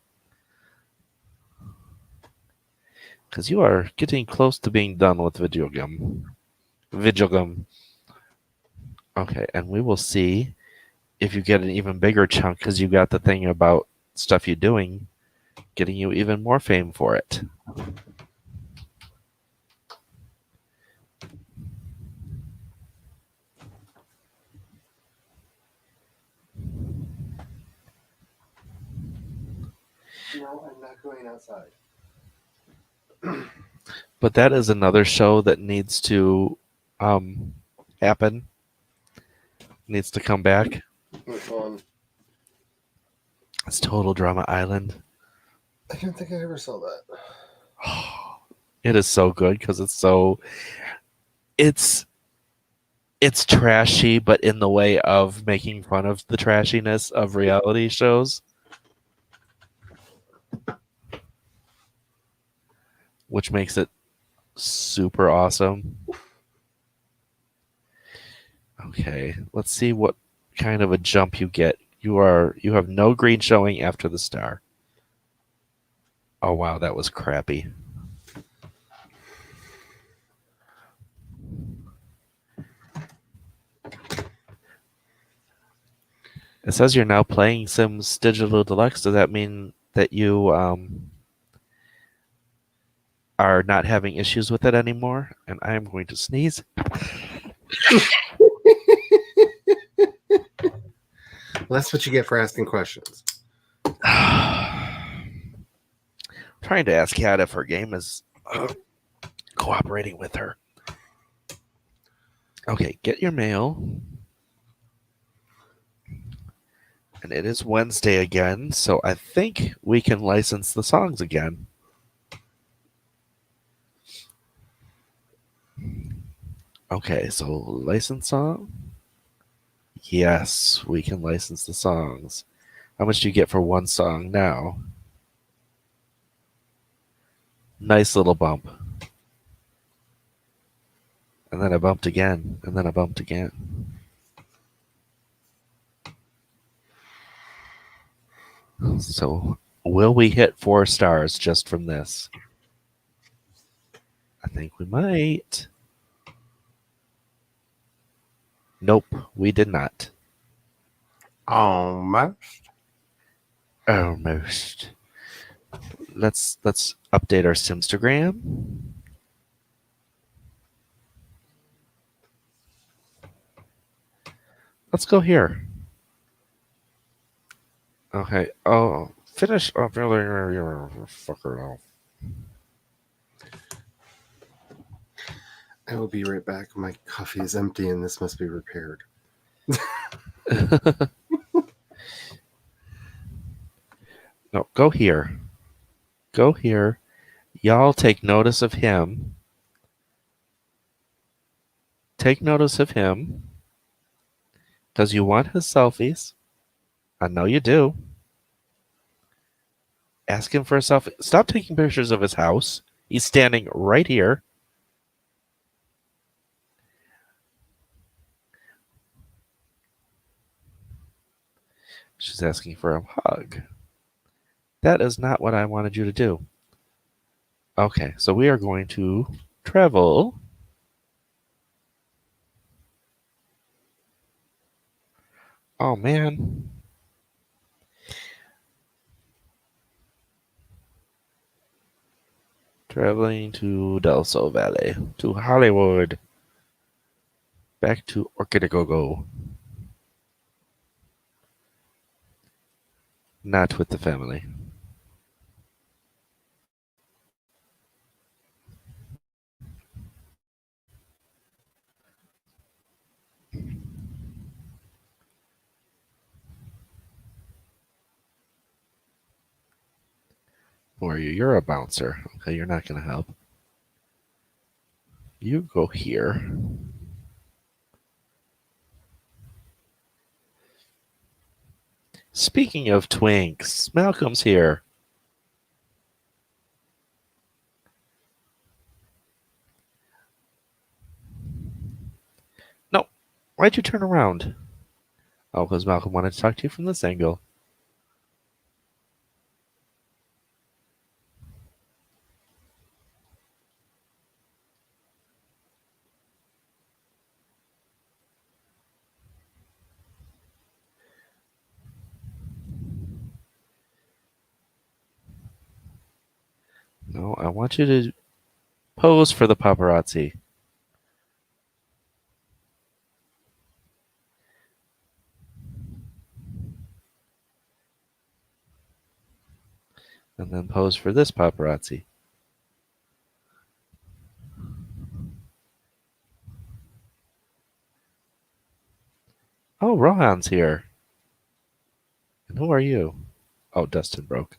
Because you are getting close to being done with video game. Video game. Okay, and we will see if you get an even bigger chunk because you got the thing about stuff you're doing, getting you even more fame for it. No, I'm not going outside. But that is another show that needs to happen. Needs to come back. Which one? It's Total Drama Island. I don't think I ever saw that. It is so good because it's trashy, but in the way of making fun of the trashiness of reality shows, which makes it super awesome. Okay, let's see what kind of a jump you get. You have no green showing after the star. Oh wow, that was crappy. It says you're now playing Sims Digital Deluxe. Does that mean that you are not having issues with it anymore? And I am going to sneeze. Well, that's what you get for asking questions. Trying to ask Kat if her game is cooperating with her. Okay, get your mail. And it is Wednesday again, so I think we can license the songs again. Okay, so license song? Yes, we can license the songs. How much do you get for one song now? Nice little bump. And then I bumped again, and then I bumped again. So, will we hit 4 stars just from this? I think we might. Nope, we did not. Almost. Almost. Let's update our Simstagram. Let's go here. Okay. Oh, finish up. Fucker off. I will be right back. My coffee is empty and this must be repaired. No, go here. Go here. Y'all take notice of him. Take notice of him. Because you want his selfies. I know you do. Ask him for a selfie. Stop taking pictures of his house. He's standing right here. She's asking for a hug. That is not what I wanted you to do. Okay, so we are going to travel. Oh, man. Traveling to Del Sol Valley, to Hollywood, back to Orchidagogo. Not with the family. Who are you? You're a bouncer. Okay, you're not going to help. You go here. Speaking of twinks, Malcolm's here. No, why'd you turn around? Oh, because Malcolm wanted to talk to you from this angle. No, I want you to pose for the paparazzi. And then pose for this paparazzi. Oh, Rohan's here. And who are you? Oh, Dustin broke.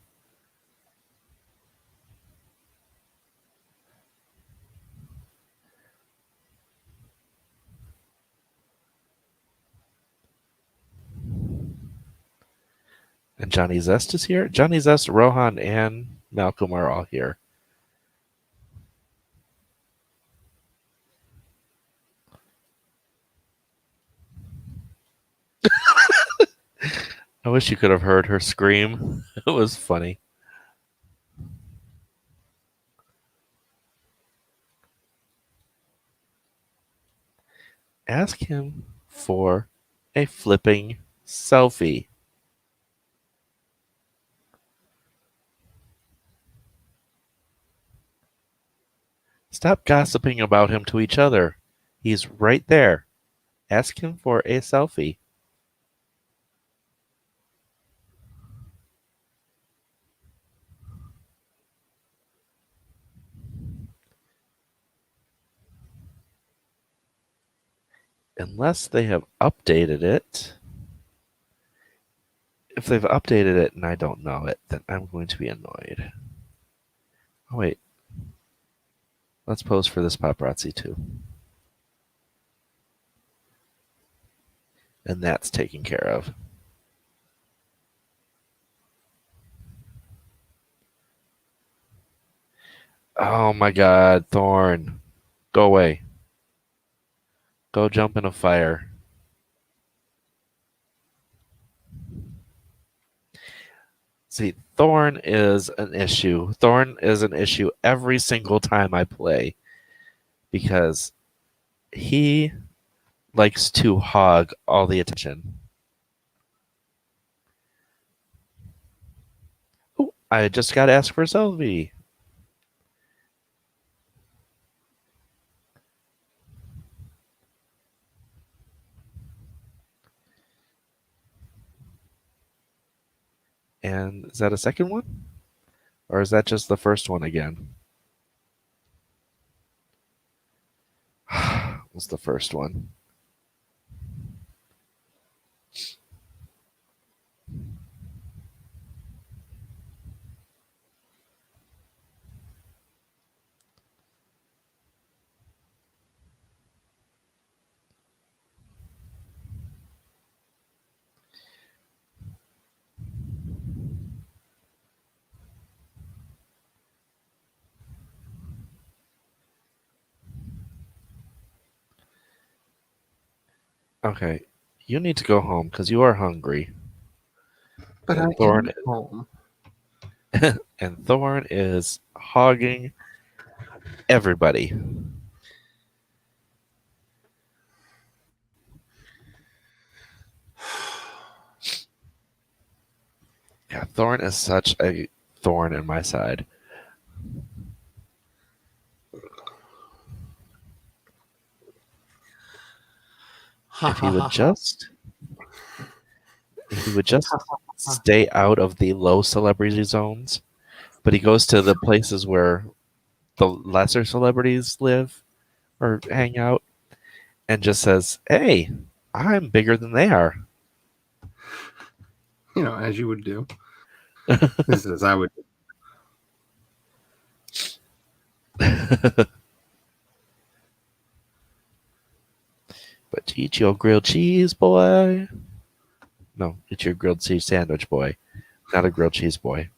And Johnny Zest is here? Johnny Zest, Rohan, and Malcolm are all here. I wish you could have heard her scream. It was funny. Ask him for a flipping selfie. Stop gossiping about him to each other. He's right there. Ask him for a selfie. Unless they have updated it. If they've updated it and I don't know it, then I'm going to be annoyed. Oh, wait. Let's pose for this paparazzi too. And that's taken care of. Oh my god, Thorn. Go away. Go jump in a fire. See, Thorn is an issue. Thorn is an issue every single time I play because he likes to hog all the attention. Oh, I just got to ask for a selfie. And is that a second one? Or is that just the first one again? What's the first one? Okay, you need to go home because you are hungry. But And I Thorn am home. and Thorn is hogging everybody. Yeah, Thorn is such a thorn in my side. If he would just stay out of the low celebrity zones, but he goes to the places where the lesser celebrities live or hang out and just says, "Hey, I'm bigger than they are." You know, as you would do. This is I would. But eat your grilled cheese, boy. No, it's your grilled cheese sandwich, boy. Not a grilled cheese boy.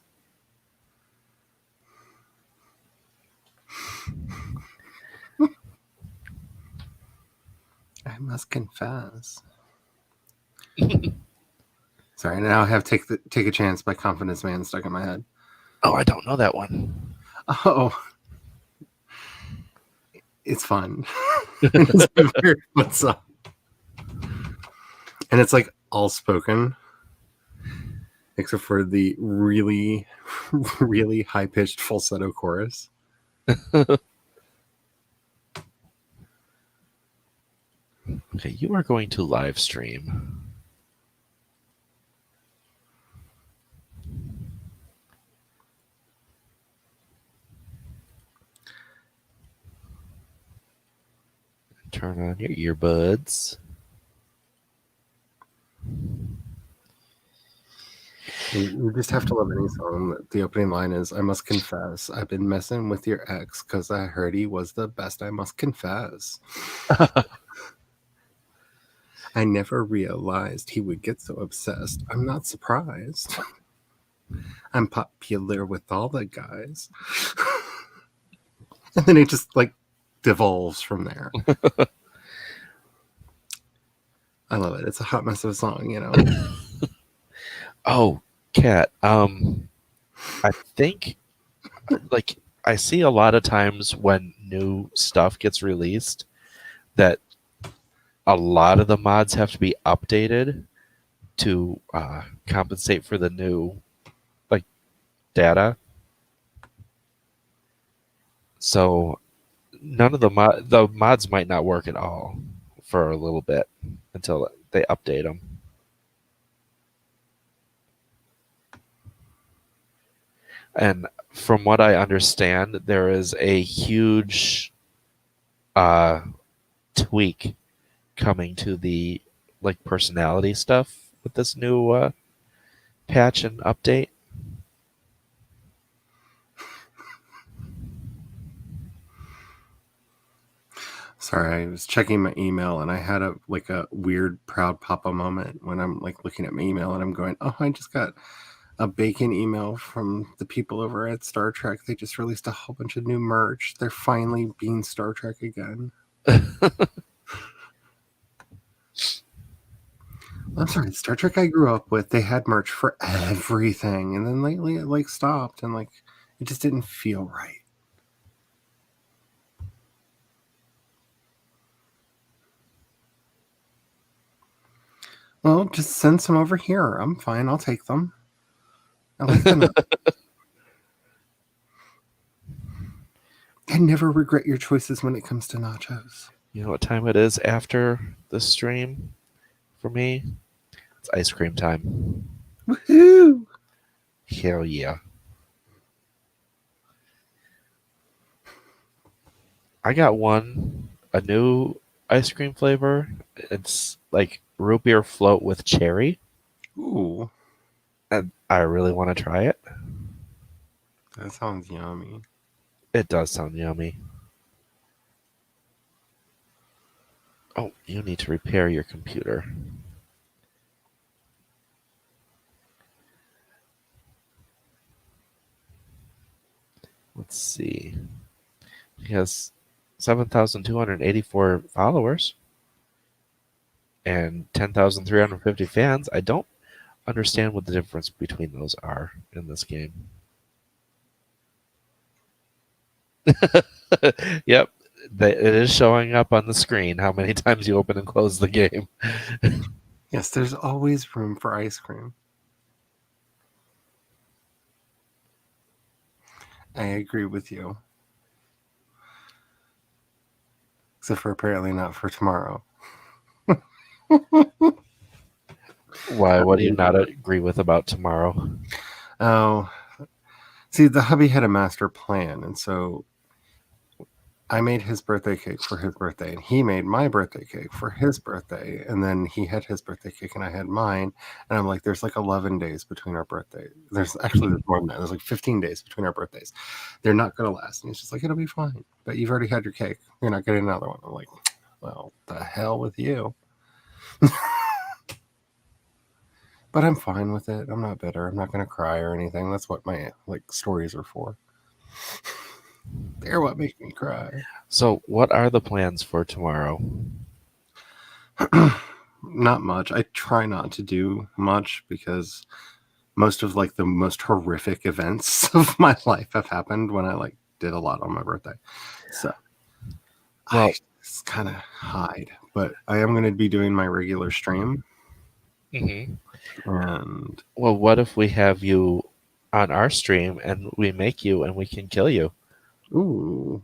I must confess. Sorry, now I have Take a Chance by Confidence Man stuck in my head. Oh, I don't know that one. Oh, it's fun. It's a very fun song. And it's like all spoken, except for the really, really high pitched falsetto chorus. Okay, you are going to live stream. Turn on your earbuds. You just have to love any song. The opening line is, I must confess, I've been messing with your ex because I heard he was the best, I must confess. I never realized he would get so obsessed. I'm not surprised. I'm popular with all the guys. And then it just like devolves from there. I love it. It's a hot mess of a song, you know. Oh, Kat, I think like I see a lot of times when new stuff gets released that a lot of the mods have to be updated to compensate for the new like data. So none of the mods might not work at all for a little bit until they update them. And from what I understand, there is a huge tweak coming to the like personality stuff with this new patch and update. Sorry, I was checking my email and I had a weird proud papa moment when I'm like looking at my email and I'm going, oh, I just got a bacon email from the people over at Star Trek. They just released a whole bunch of new merch. They're finally being Star Trek again. I'm sorry, Star Trek I grew up with, they had merch for everything. And then lately it like stopped and like it just didn't feel right. Well, just send some over here. I'm fine. I'll take them. I like them. I never regret your choices when it comes to nachos. You know what time it is after the stream for me? It's ice cream time. Woohoo! Hell yeah. I got a new ice cream flavor. It's like root beer float with cherry. Ooh, And I really want to try it. that sounds yummy. It does sound yummy. Oh, you need to repair your computer. Let's see. He has 7,284 followers and 10,350 fans. I don't understand what the difference between those are in this game. Yep, it is showing up on the screen how many times you open and close the game. Yes, there's always room for ice cream. I agree with you. Except for apparently not for tomorrow. Why? What do you not agree with about tomorrow? Oh, see, the hubby had a master plan, and so I made his birthday cake for his birthday, and he made my birthday cake for his birthday, and then he had his birthday cake, and I had mine, and I'm like, there's like 11 days between our birthdays. There's more than that. There's like 15 days between our birthdays. They're not going to last. And he's just like, it'll be fine, but you've already had your cake. You're not getting another one. I'm like, Well, the hell with you. But I'm fine with it. I'm not bitter. I'm not going to cry or anything. That's what my stories are for. They're what make me cry. So, what are the plans for tomorrow? Not much. I try not to do much because most of the most horrific events of my life have happened when I did a lot on my birthday. So I just kind of hide. But I am going to be doing my regular stream. Mm-hmm. And well, what if we have you on our stream and we make you and we can kill you? Ooh,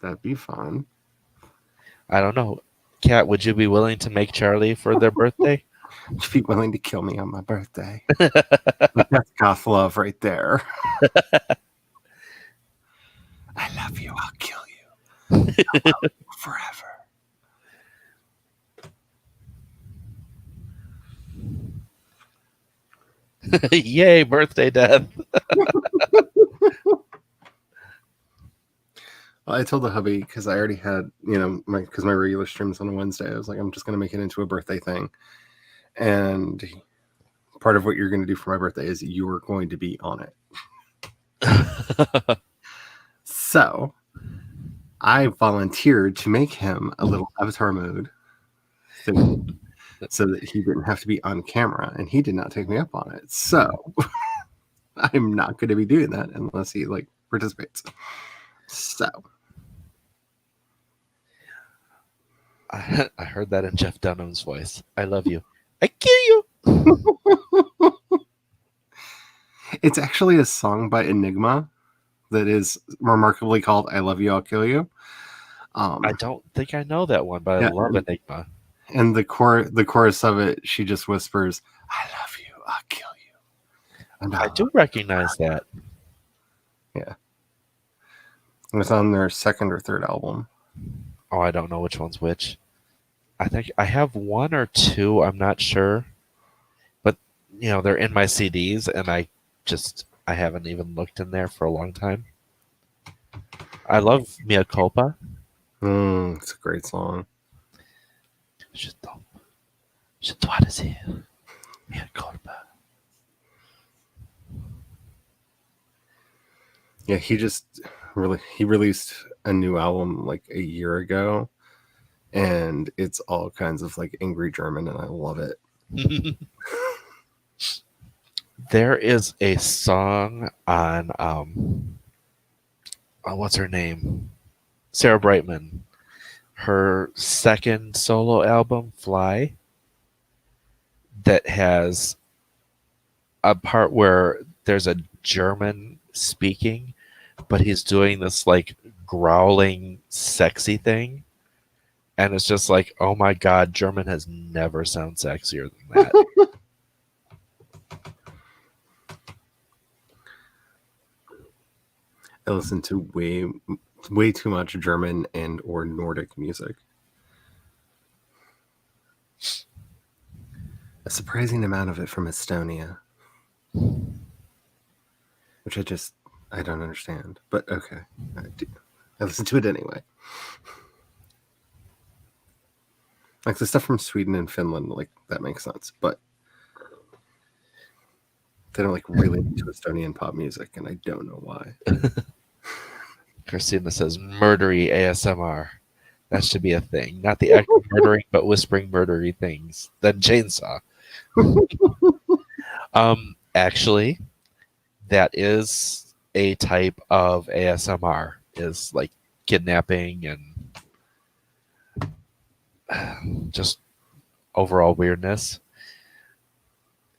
that'd be fun. I don't know. Kat, would you be willing to make Charlie for their birthday? Would you be willing to kill me on my birthday? That's goth love right there. I love you. I'll kill you. I love you forever. Yay, birthday death. I told the hubby because I already had, because my regular stream's on a Wednesday. I was like, I'm just going to make it into a birthday thing. And part of what you're going to do for my birthday is you're going to be on it. So I volunteered to make him a little avatar mode thing so that he didn't have to be on camera, and he did not take me up on it. So I'm not going to be doing that unless he participates. So I heard that in Jeff Dunham's voice. I love you. I kill you. It's actually a song by Enigma that is remarkably called I Love You, I'll Kill You. I don't think I know that one, but I love Enigma. And the chorus of it, she just whispers, I love you, I'll kill you. And I do recognize that. Yeah. It was on their second or third album. Oh, I don't know which one's which. I think I have one or two, I'm not sure. But, they're in my CDs, and I haven't even looked in there for a long time. I love Mia Culpa. It's a great song. Je dois dire Mia Culpa. Yeah, he released a new album a year ago, and it's all kinds of angry German, and I love it. There is a song on what's her name? Sarah Brightman. Her second solo album, Fly, that has a part where there's a German speaking, but he's doing this growling sexy thing, and it's just oh my god, German has never sounded sexier than that. I listen to way too much German and or Nordic music. A surprising amount of it from Estonia, which I don't understand, but okay, I do. I listen to it anyway. The stuff from Sweden and Finland, that makes sense, but they don't really into Estonian pop music, and I don't know why. Christina says murdery ASMR. That should be a thing. Not the act of murdering, but whispering murdery things. Then chainsaw. Actually, that is a type of ASMR. Is kidnapping and just overall weirdness.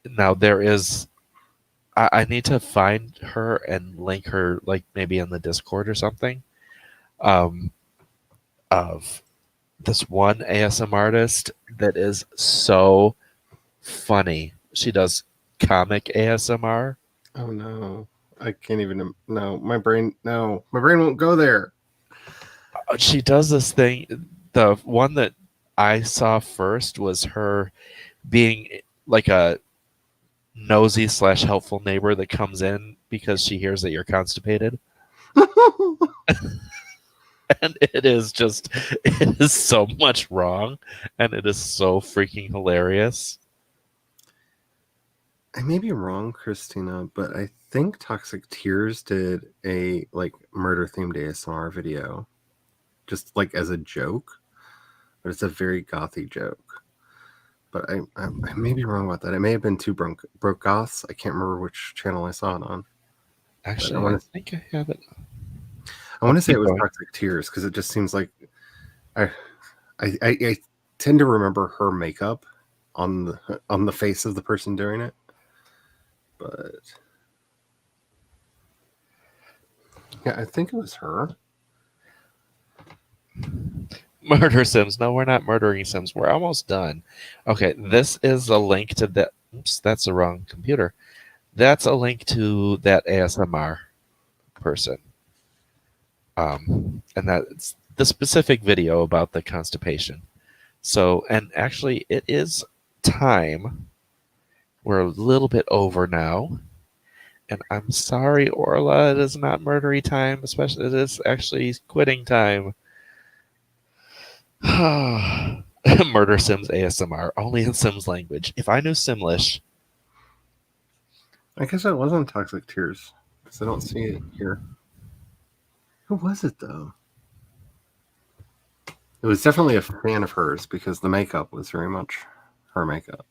Now there is. I need to find her and link her, maybe in the Discord or something, of this one ASM artist that is so funny. She does comic ASMR. Oh no, I can't even. No, my brain won't go there. She does this thing. The one that I saw first was her being a nosy / helpful neighbor that comes in because she hears that you're constipated. And it is so much wrong, and it is so freaking hilarious. I may be wrong, Christina, but I think Toxic Tears did a like murder themed ASMR video, just like as a joke. But it's a very gothy joke. But I may be wrong about that. It may have been two broke goths. I can't remember which channel I saw it on. Actually, I think I have it. I want to say keep it was going. Toxic Tears because it just seems like I tend to remember her makeup on the face of the person doing it. But yeah, I think it was her. Murder Sims. No, we're not murdering Sims. We're almost done. Okay, this is a link to that. Oops, that's the wrong computer. That's a link to that ASMR person. And that's the specific video about the constipation. So, and actually, it is time. We're a little bit over now. And I'm sorry, Orla, it is not murdery time, especially it is actually quitting time. Murder Sims ASMR, only in Sims language. If I knew Simlish. I guess it wasn't Toxic Tears because I don't see it here. Who was it though? It was definitely a fan of hers because the makeup was very much her makeup.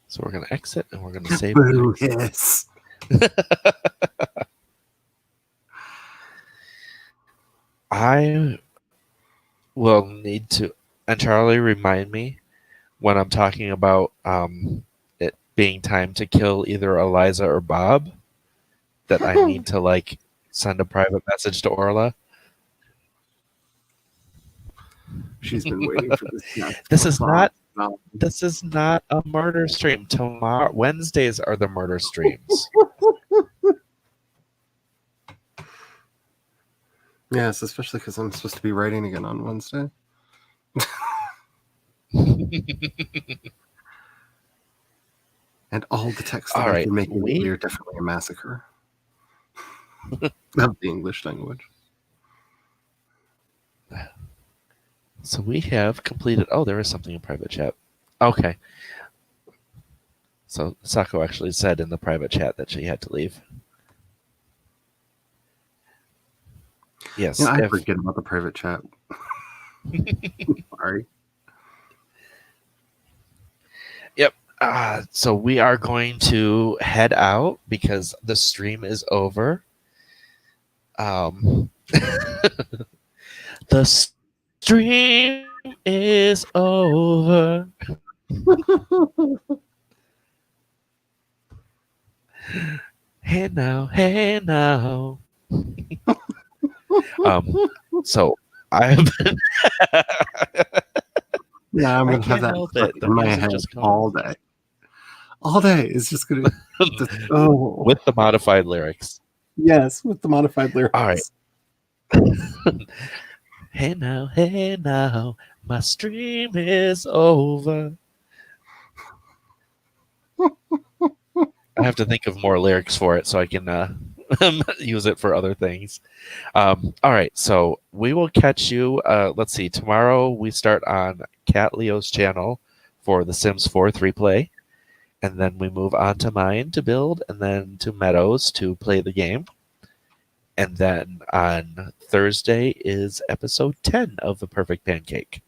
So we're going to exit and we're going to save. Boo hiss. I will need to, and Charlie, remind me when I'm talking about it being time to kill either Eliza or Bob that I need to like send a private message to Orla. She's been waiting for this. This is not a murder stream. Tomorrow, Wednesdays are the murder streams. Yes, especially because I'm supposed to be writing again on Wednesday. And all the texts that I've been making lately are definitely a massacre of the English language. So we have completed. Oh, there is something in private chat. Okay. So Sako actually said in the private chat that she had to leave. Yes. Yeah, I forget about the private chat. Sorry. Yep. So we are going to head out because the stream is over. The stream is over. Hey now, hey now. So I've been. Yeah, I'm gonna have that in my head all day. All day is just gonna. With the modified lyrics. Yes, with the modified lyrics. All right. Hey now, my stream is over. I have to think of more lyrics for it so I can use it for other things. All right, so we will catch you. Let's see. Tomorrow we start on Cat Leo's channel for The Sims 4 replay, and then we move on to mine to build, and then to Meadows to play the game. And then on Thursday is episode 10 of The Perfect Pancake.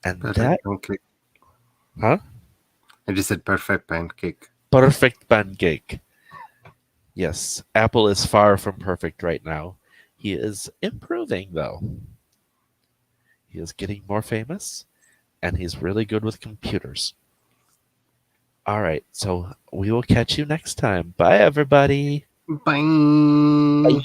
And Perfect pancake. Huh? I just said perfect pancake. Perfect pancake. Yes, Apple is far from perfect right now. He is improving, though. He is getting more famous, and he's really good with computers. All right, so we will catch you next time. Bye, everybody. Bye. Bye.